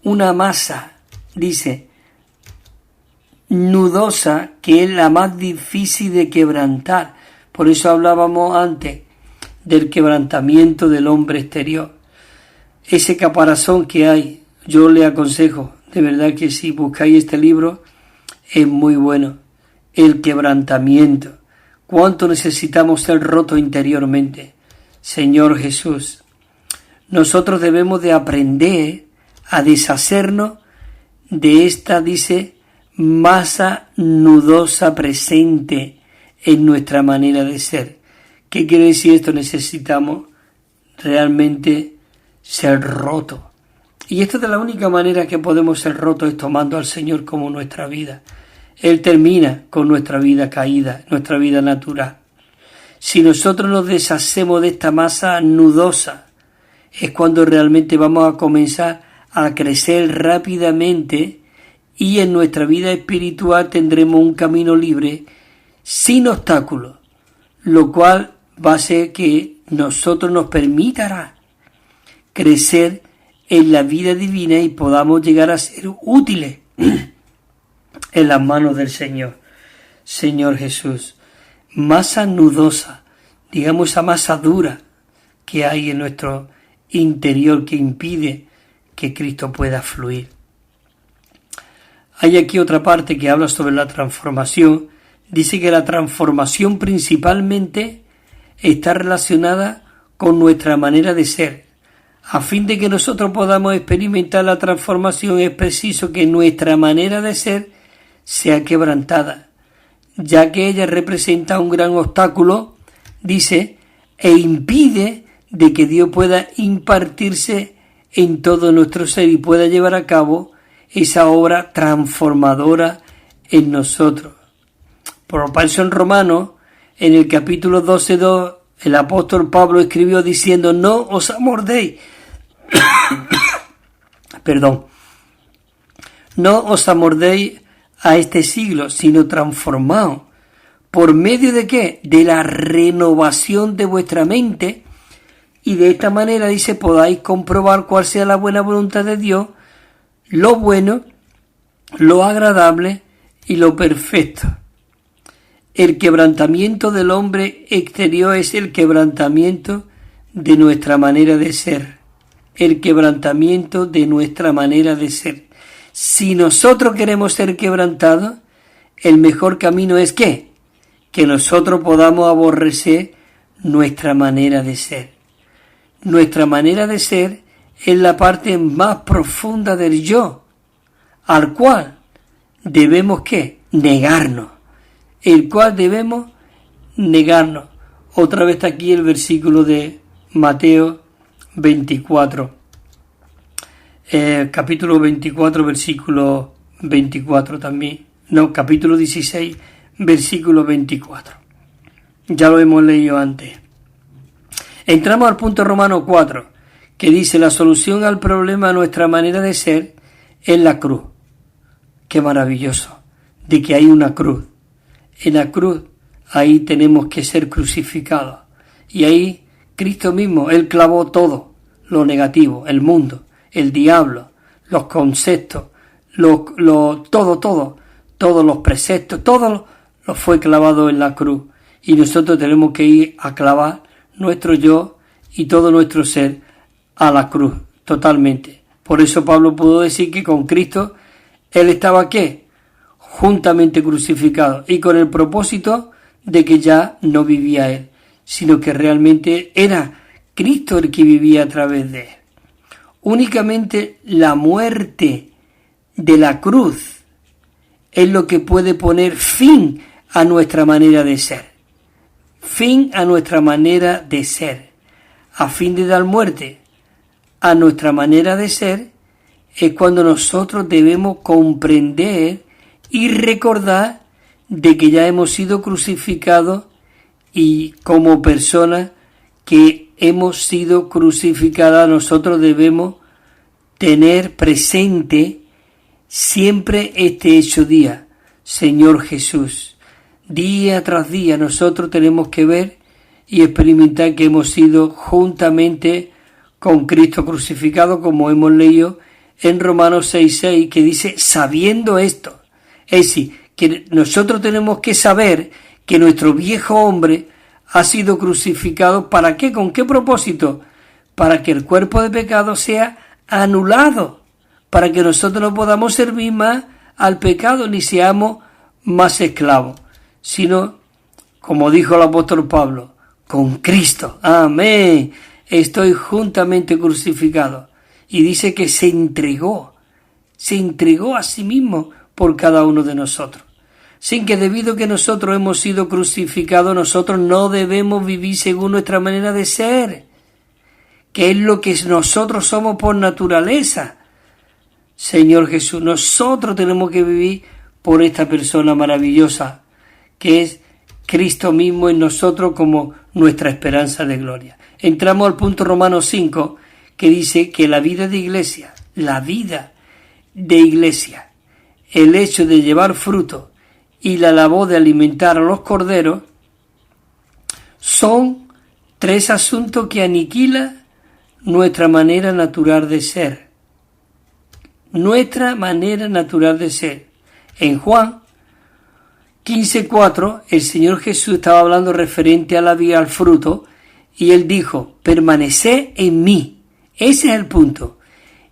Speaker 1: una masa, dice, nudosa, que es la más difícil de quebrantar. Por eso hablábamos antes del quebrantamiento del hombre exterior. Ese caparazón que hay, yo le aconsejo, de verdad que si buscáis este libro, es muy bueno. El quebrantamiento. ¿Cuánto necesitamos ser rotos interiormente? Señor Jesús, nosotros debemos de aprender a deshacernos de esta, dice, masa nudosa presente en nuestra manera de ser. ¿Qué quiere decir esto? Necesitamos realmente ser rotos. Y esta es la única manera que podemos ser rotos, es tomando al Señor como nuestra vida. Él termina con nuestra vida caída, nuestra vida natural. Si nosotros nos deshacemos de esta masa nudosa, es cuando realmente vamos a comenzar a crecer rápidamente y en nuestra vida espiritual tendremos un camino libre sin obstáculos, lo cual va a ser que nosotros nos permitirá crecer en la vida divina y podamos llegar a ser útiles en las manos del Señor. Señor Jesús, masa nudosa, digamos esa masa dura que hay en nuestro interior que impide que Cristo pueda fluir. Hay aquí otra parte que habla sobre la transformación. Dice que la transformación principalmente está relacionada con nuestra manera de ser. A fin de que nosotros podamos experimentar la transformación es preciso que nuestra manera de ser sea quebrantada, ya que ella representa un gran obstáculo, dice, e impide de que Dios pueda impartirse en todo nuestro ser y pueda llevar a cabo esa obra transformadora en nosotros. Por eso en Romanos, en el capítulo 12:2, el apóstol Pablo escribió diciendo, no os amordéis, no os amordéis a este siglo, sino transformaos. ¿Por medio de qué? De la renovación de vuestra mente, y de esta manera, dice, podáis comprobar cuál sea la buena voluntad de Dios, lo bueno, lo agradable y lo perfecto. El quebrantamiento del hombre exterior es el quebrantamiento de nuestra manera de ser. El quebrantamiento de nuestra manera de ser. Si nosotros queremos ser quebrantados, el mejor camino es ¿qué? Que nosotros podamos aborrecer nuestra manera de ser. Nuestra manera de ser es la parte más profunda del yo, al cual debemos ¿qué? Negarnos. El cual debemos negarnos. Otra vez está aquí el versículo de Mateo 24. Capítulo 24, versículo 24 también. No, capítulo 16, versículo 24. Ya lo hemos leído antes. Entramos al punto Romano 4, que dice: la solución al problema de nuestra manera de ser es la cruz. Qué maravilloso, de que hay una cruz. En la cruz, ahí tenemos que ser crucificados. Y ahí Cristo mismo, Él clavó todo lo negativo, el mundo, el diablo, los conceptos, todos los preceptos, todo lo fue clavado en la cruz. Y nosotros tenemos que ir a clavar nuestro yo y todo nuestro ser a la cruz, totalmente. Por eso Pablo pudo decir que con Cristo Él estaba ¿qué? Juntamente crucificado, y con el propósito de que ya no vivía Él, sino que realmente era Cristo el que vivía a través de Él. Únicamente la muerte de la cruz es lo que puede poner fin a nuestra manera de ser. Fin a nuestra manera de ser. A fin de dar muerte a nuestra manera de ser es cuando nosotros debemos comprender y recordar de que ya hemos sido crucificados, y como personas que hemos sido crucificadas nosotros debemos tener presente siempre este hecho día. Señor Jesús, día tras día nosotros tenemos que ver y experimentar que hemos sido juntamente con Cristo crucificado, como hemos leído en Romanos 6:6, que dice sabiendo esto. Es decir, que nosotros tenemos que saber que nuestro viejo hombre ha sido crucificado. ¿Para qué? ¿Con qué propósito? Para que el cuerpo de pecado sea anulado, para que nosotros no podamos servir más al pecado ni seamos más esclavos, sino, como dijo el apóstol Pablo, con Cristo, amén, estoy juntamente crucificado. Y dice que se entregó a sí mismo por cada uno de nosotros. Sin que debido a que nosotros hemos sido crucificados, nosotros no debemos vivir según nuestra manera de ser, que es lo que nosotros somos por naturaleza. Señor Jesús, nosotros tenemos que vivir por esta persona maravillosa, que es Cristo mismo en nosotros como nuestra esperanza de gloria. Entramos al punto Romanos 5, que dice que la vida de iglesia, el hecho de llevar fruto y la labor de alimentar a los corderos, son tres asuntos que aniquilan nuestra manera natural de ser. Nuestra manera natural de ser. En Juan 15:4, el Señor Jesús estaba hablando referente a la vida, al fruto, y Él dijo, permaneced en mí. Ese es el punto.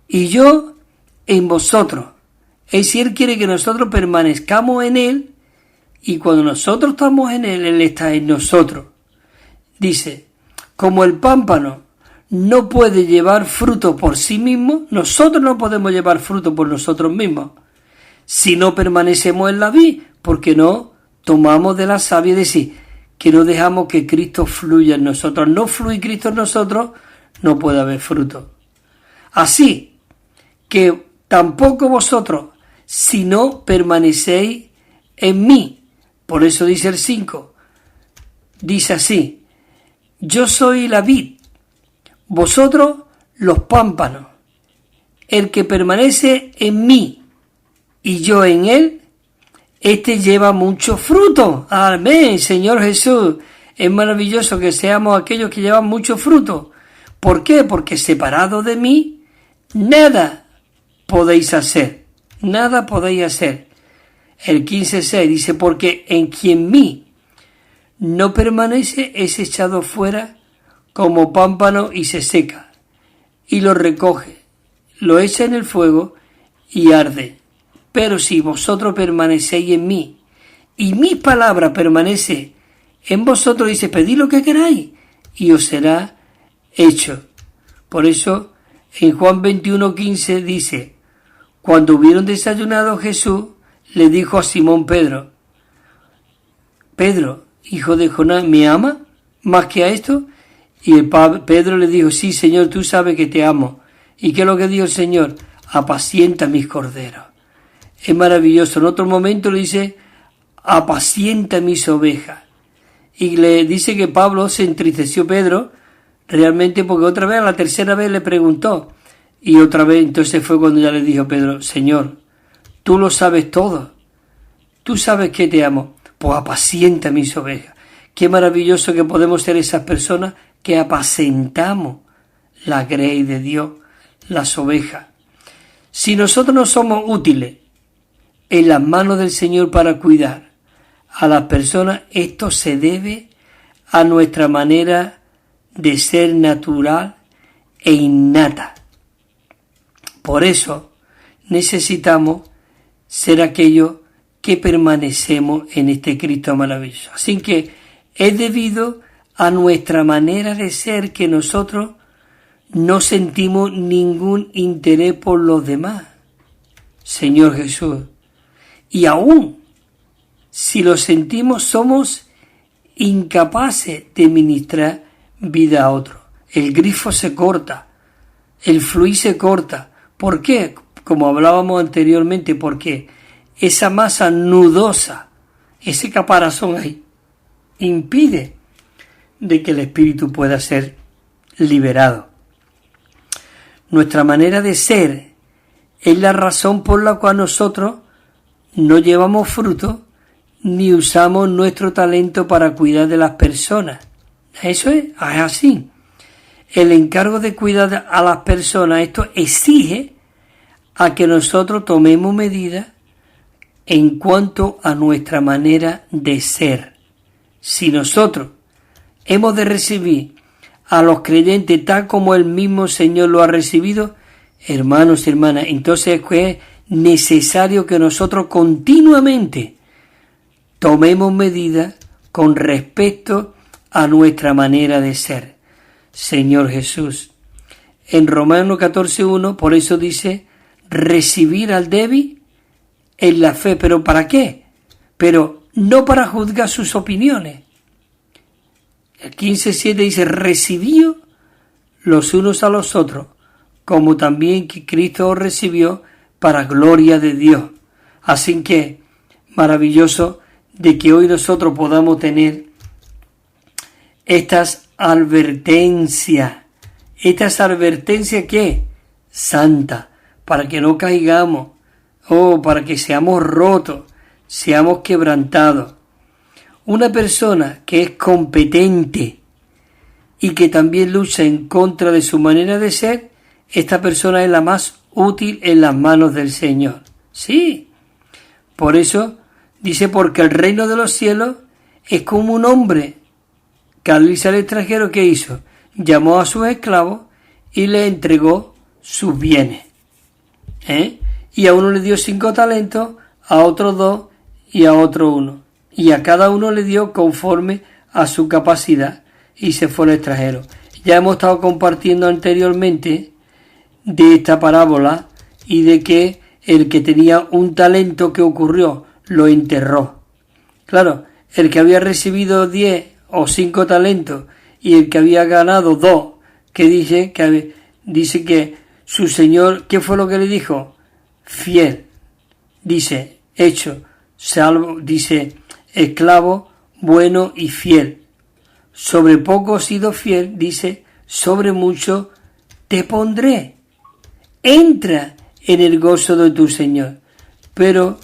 Speaker 1: Y yo en vosotros. Es decir, Él quiere que nosotros permanezcamos en Él, y cuando nosotros estamos en Él, Él está en nosotros. Dice, como el pámpano no puede llevar fruto por sí mismo, nosotros no podemos llevar fruto por nosotros mismos. Si no permanecemos en la vid, porque no tomamos de la savia, es decir, que no dejamos que Cristo fluya en nosotros. No fluye Cristo en nosotros, no puede haber fruto. Así que tampoco vosotros, si no permanecéis en mí. Por eso dice el 5, dice así, yo soy la vid, vosotros los pámpanos. El que permanece en mí y yo en él, este lleva mucho fruto. Amén, Señor Jesús. Es maravilloso que seamos aquellos que llevan mucho fruto. ¿Por qué? Porque separados de mí, nada podéis hacer. Nada podéis hacer. El 15:6 dice, porque en quien mí no permanece es echado fuera como pámpano y se seca. Y lo recoge, lo echa en el fuego y arde. Pero si vosotros permanecéis en mí, y mi palabra permanece en vosotros, dice, pedid lo que queráis, y os será hecho. Por eso, en Juan 21:15 dice, cuando hubieron desayunado, Jesús le dijo a Simón Pedro, Pedro, hijo de Jonás, ¿me ama más que a esto? Y Pedro le dijo, sí, Señor, tú sabes que te amo. ¿Y qué es lo que dijo el Señor? Apacienta mis corderos. Es maravilloso. En otro momento le dice, apacienta mis ovejas. Y le dice que Pablo se entristeció, Pedro, realmente porque otra vez, a la tercera vez le preguntó. Y otra vez, entonces fue cuando ya le dijo Pedro, Señor, tú lo sabes todo. Tú sabes que te amo. Pues apacienta mis ovejas. Qué maravilloso que podemos ser esas personas que apacentamos la grey de Dios, las ovejas. Si nosotros no somos útiles en las manos del Señor para cuidar a las personas, esto se debe a nuestra manera de ser natural e innata. Por eso necesitamos ser aquellos que permanecemos en este Cristo maravilloso. Así que es debido a nuestra manera de ser que nosotros no sentimos ningún interés por los demás, Señor Jesús. Y aún si lo sentimos, somos incapaces de ministrar vida a otro. El grifo se corta, el fluir se corta. ¿Por qué? Como hablábamos anteriormente, porque esa masa nudosa, ese caparazón ahí, impide de que el espíritu pueda ser liberado. Nuestra manera de ser es la razón por la cual nosotros no llevamos fruto ni usamos nuestro talento para cuidar de las personas. Eso es así. El encargo de cuidar a las personas, esto exige a que nosotros tomemos medidas en cuanto a nuestra manera de ser. Si nosotros hemos de recibir a los creyentes tal como el mismo Señor lo ha recibido, hermanos y hermanas, entonces es necesario que nosotros continuamente tomemos medidas con respecto a nuestra manera de ser. Señor Jesús, en Romanos 14:1, por eso dice, recibir al débil en la fe. ¿Pero para qué? Pero no para juzgar sus opiniones. El 15:7 dice, recibíos los unos a los otros, como también que Cristo os recibió para gloria de Dios. Así que, maravilloso de que hoy nosotros podamos tener estas advertencias. Estas advertencias ¿qué? Santa, para que no caigamos, para que seamos rotos, seamos quebrantados. Una persona que es competente y que también lucha en contra de su manera de ser, esta persona es la más útil en las manos del Señor. Sí, por eso dice, porque el reino de los cielos es como un hombre que al irse al extranjero, ¿qué hizo? Llamó a sus esclavos y le entregó sus bienes. Y a uno le dio 5 talentos, a otro 2 y a otro 1. Y a cada uno le dio conforme a su capacidad y se fue al extranjero. Ya hemos estado compartiendo anteriormente de esta parábola y de que el que tenía un talento, ¿qué ocurrió? Lo enterró. Claro, el que había recibido 10 o 5 talentos y el que había ganado 2, que dice que su señor, ¿qué fue lo que le dijo? Fiel. Dice, hecho, salvo, dice, esclavo, bueno y fiel. Sobre poco has sido fiel, dice, sobre mucho te pondré. Entra en el gozo de tu Señor. Pero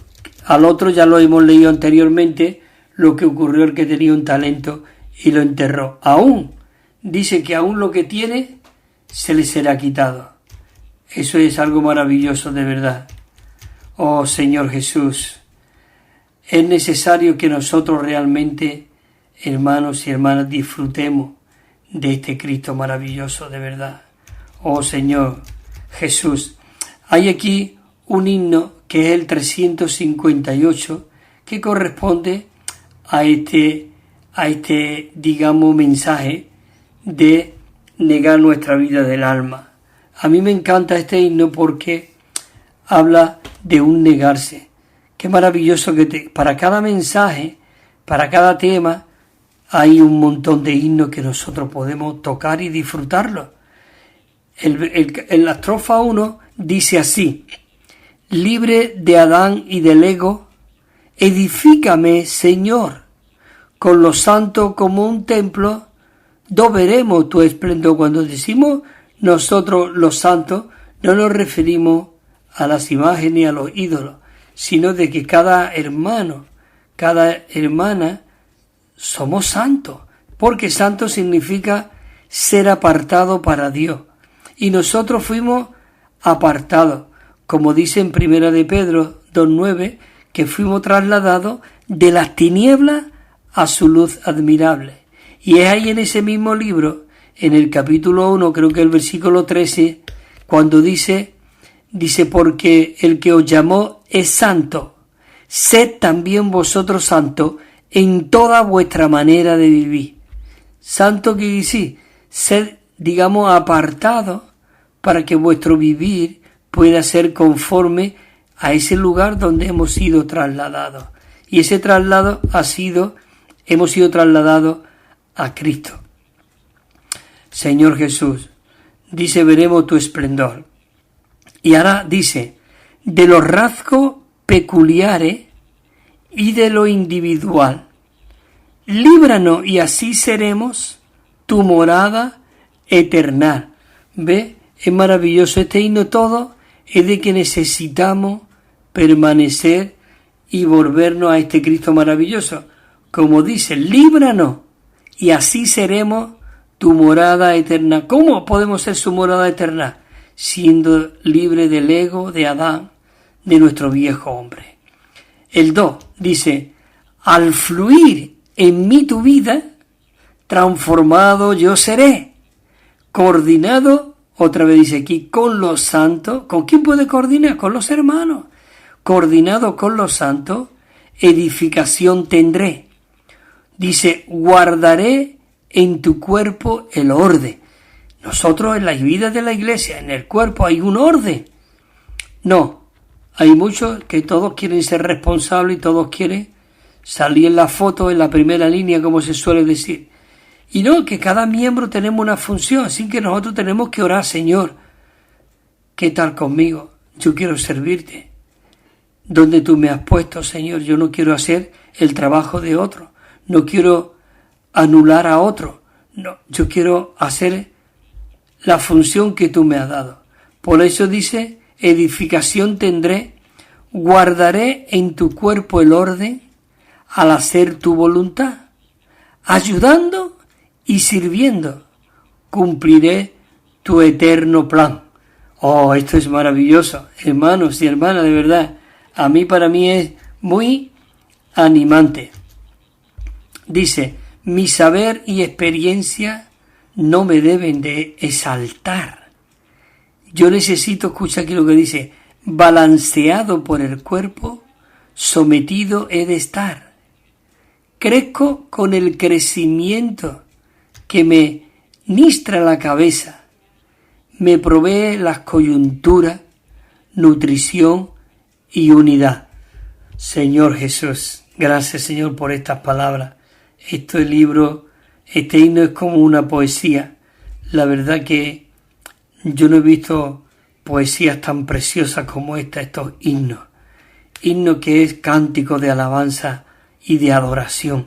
Speaker 1: al otro ya lo hemos leído anteriormente, lo que ocurrió el que tenía un talento y lo enterró. Aún, dice que aún lo que tiene se le será quitado. Eso es algo maravilloso de verdad. Oh Señor Jesús, es necesario que nosotros realmente, hermanos y hermanas, disfrutemos de este Cristo maravilloso de verdad. Oh Señor Jesús, hay aquí un himno que es el 358, que corresponde a este, digamos, mensaje de negar nuestra vida del alma. A mí me encanta este himno porque habla de un negarse. Qué maravilloso que para cada mensaje, para cada tema, hay un montón de himnos que nosotros podemos tocar y disfrutarlos. En la estrofa 1 dice así: libre de Adán y del ego, edifícame, Señor, con los santos como un templo, do veremos tu esplendor. Cuando decimos nosotros los santos, no nos referimos a las imágenes y a los ídolos, sino de que cada hermano, cada hermana, somos santos, porque santo significa ser apartado para Dios. Y nosotros fuimos apartados, como dice en Primera de Pedro 2:9, que fuimos trasladados de las tinieblas a su luz admirable. Y es ahí en ese mismo libro, en el capítulo 1, creo que el versículo 13, cuando dice, porque el que os llamó es santo, sed también vosotros santos en toda vuestra manera de vivir. Santo quiere decir, sed, digamos, apartados para que vuestro vivir pueda ser conforme a ese lugar donde hemos sido trasladados. Y ese traslado hemos sido trasladados a Cristo. Señor Jesús, dice, veremos tu esplendor. Y ahora dice, de los rasgos peculiares y de lo individual, líbranos y así seremos tu morada eterna. ¿Ve? Es maravilloso este himno. Todo es de que necesitamos permanecer y volvernos a este Cristo maravilloso. Como dice, líbranos y así seremos tu morada eterna. ¿Cómo podemos ser su morada eterna? Siendo libre del ego de Adán, de nuestro viejo hombre. El 2 dice, al fluir en mí tu vida, transformado yo seré, coordinado, otra vez dice aquí, con los santos. ¿Con quién puede coordinar? Con los hermanos. Coordinado con los santos, edificación tendré. Dice, guardaré en tu cuerpo el orden. Nosotros en las vidas de la iglesia, en el cuerpo hay un orden. No, hay muchos que todos quieren ser responsables y todos quieren salir en la foto en la primera línea, como se suele decir. Y no, que cada miembro tenemos una función, así que nosotros tenemos que orar, Señor, ¿qué tal conmigo? Yo quiero servirte. ¿Dónde tú me has puesto, Señor? Yo no quiero hacer el trabajo de otro, no quiero anular a otro, no, yo quiero hacer la función que tú me has dado. Por eso dice, edificación tendré, guardaré en tu cuerpo el orden al hacer tu voluntad, ayudando y sirviendo, cumpliré tu eterno plan. Oh, esto es maravilloso, hermanos y hermanas, de verdad. Para mí es muy animante. Dice, mi saber y experiencia no me deben de exaltar. Yo necesito, escucha aquí lo que dice, balanceado por el cuerpo, sometido he de estar. Crezco con el crecimiento que me ministra la cabeza, me provee las coyunturas, nutrición y unidad. Señor Jesús, gracias, Señor, por estas palabras. Este himno es como una poesía. La verdad que yo no he visto poesías tan preciosas como estos himnos. Himno que es cántico de alabanza y de adoración.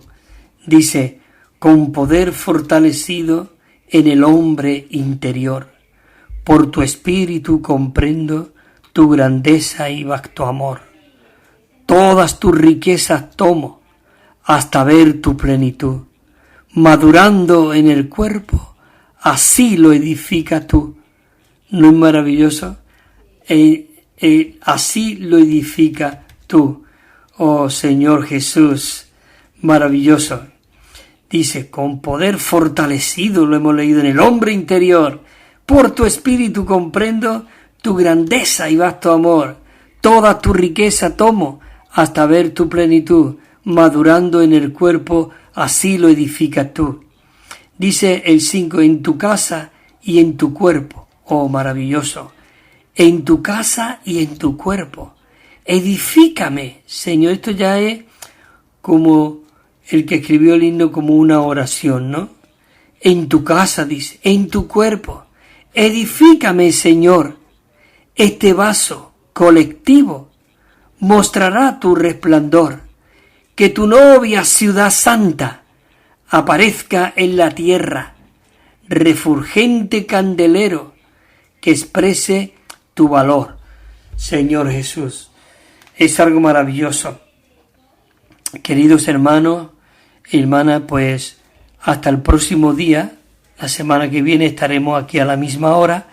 Speaker 1: Dice, con poder fortalecido en el hombre interior, por tu espíritu comprendo tu grandeza y vasto amor. Todas tus riquezas tomo hasta ver tu plenitud. Madurando en el cuerpo, así lo edificas tú. ¿No es maravilloso? Así lo edifica tú. Oh Señor Jesús, maravilloso. Dice, con poder fortalecido, lo hemos leído, en el hombre interior, por tu espíritu comprendo tu grandeza y vasto amor. toda tu riqueza tomo, hasta ver tu plenitud, madurando en el cuerpo, así lo edificas tú. Dice el 5, en tu casa y en tu cuerpo. Oh, maravilloso. En tu casa y en tu cuerpo. Edifícame, Señor. Esto ya es como el que escribió el himno, como una oración, ¿no? En tu casa, dice, en tu cuerpo. Edifícame, Señor. Este vaso colectivo mostrará tu resplandor. Que tu novia ciudad santa aparezca en la tierra, refulgente candelero que exprese tu valor. Señor Jesús, es algo maravilloso. Queridos hermanos y hermanas, pues hasta el próximo día, la semana que viene estaremos aquí a la misma hora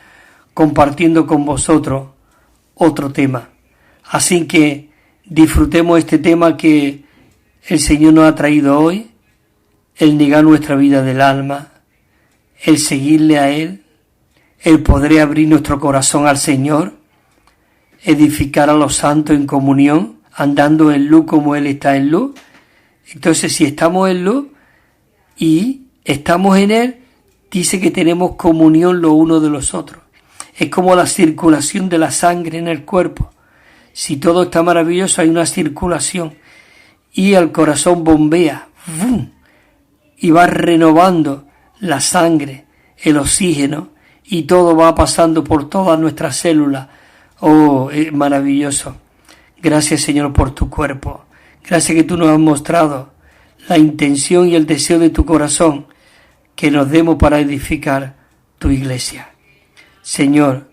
Speaker 1: compartiendo con vosotros otro tema. Así que disfrutemos este tema que el Señor nos ha traído hoy, el negar nuestra vida del alma, el seguirle a Él, el poder abrir nuestro corazón al Señor, edificar a los santos en comunión, andando en luz como Él está en luz. Entonces, si estamos en luz y estamos en Él, dice que tenemos comunión los unos de los otros. Es como la circulación de la sangre en el cuerpo. Si todo está maravilloso, hay una circulación y el corazón bombea, ¡vum!, y va renovando la sangre, el oxígeno, y todo va pasando por todas nuestras células. Oh, es maravilloso. Gracias, Señor, por tu cuerpo. Gracias que tú nos has mostrado la intención y el deseo de tu corazón que nos demos para edificar tu iglesia. Señor,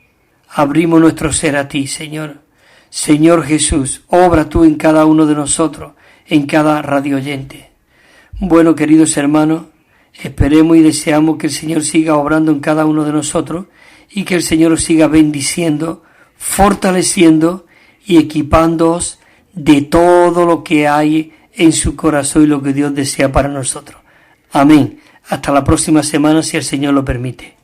Speaker 1: abrimos nuestro ser a ti, Señor. Señor Jesús, obra tú en cada uno de nosotros, en cada radio oyente. Bueno, queridos hermanos, esperemos y deseamos que el Señor siga obrando en cada uno de nosotros y que el Señor os siga bendiciendo, fortaleciendo y equipándoos de todo lo que hay en su corazón y lo que Dios desea para nosotros. Amén. Hasta la próxima semana, si el Señor lo permite.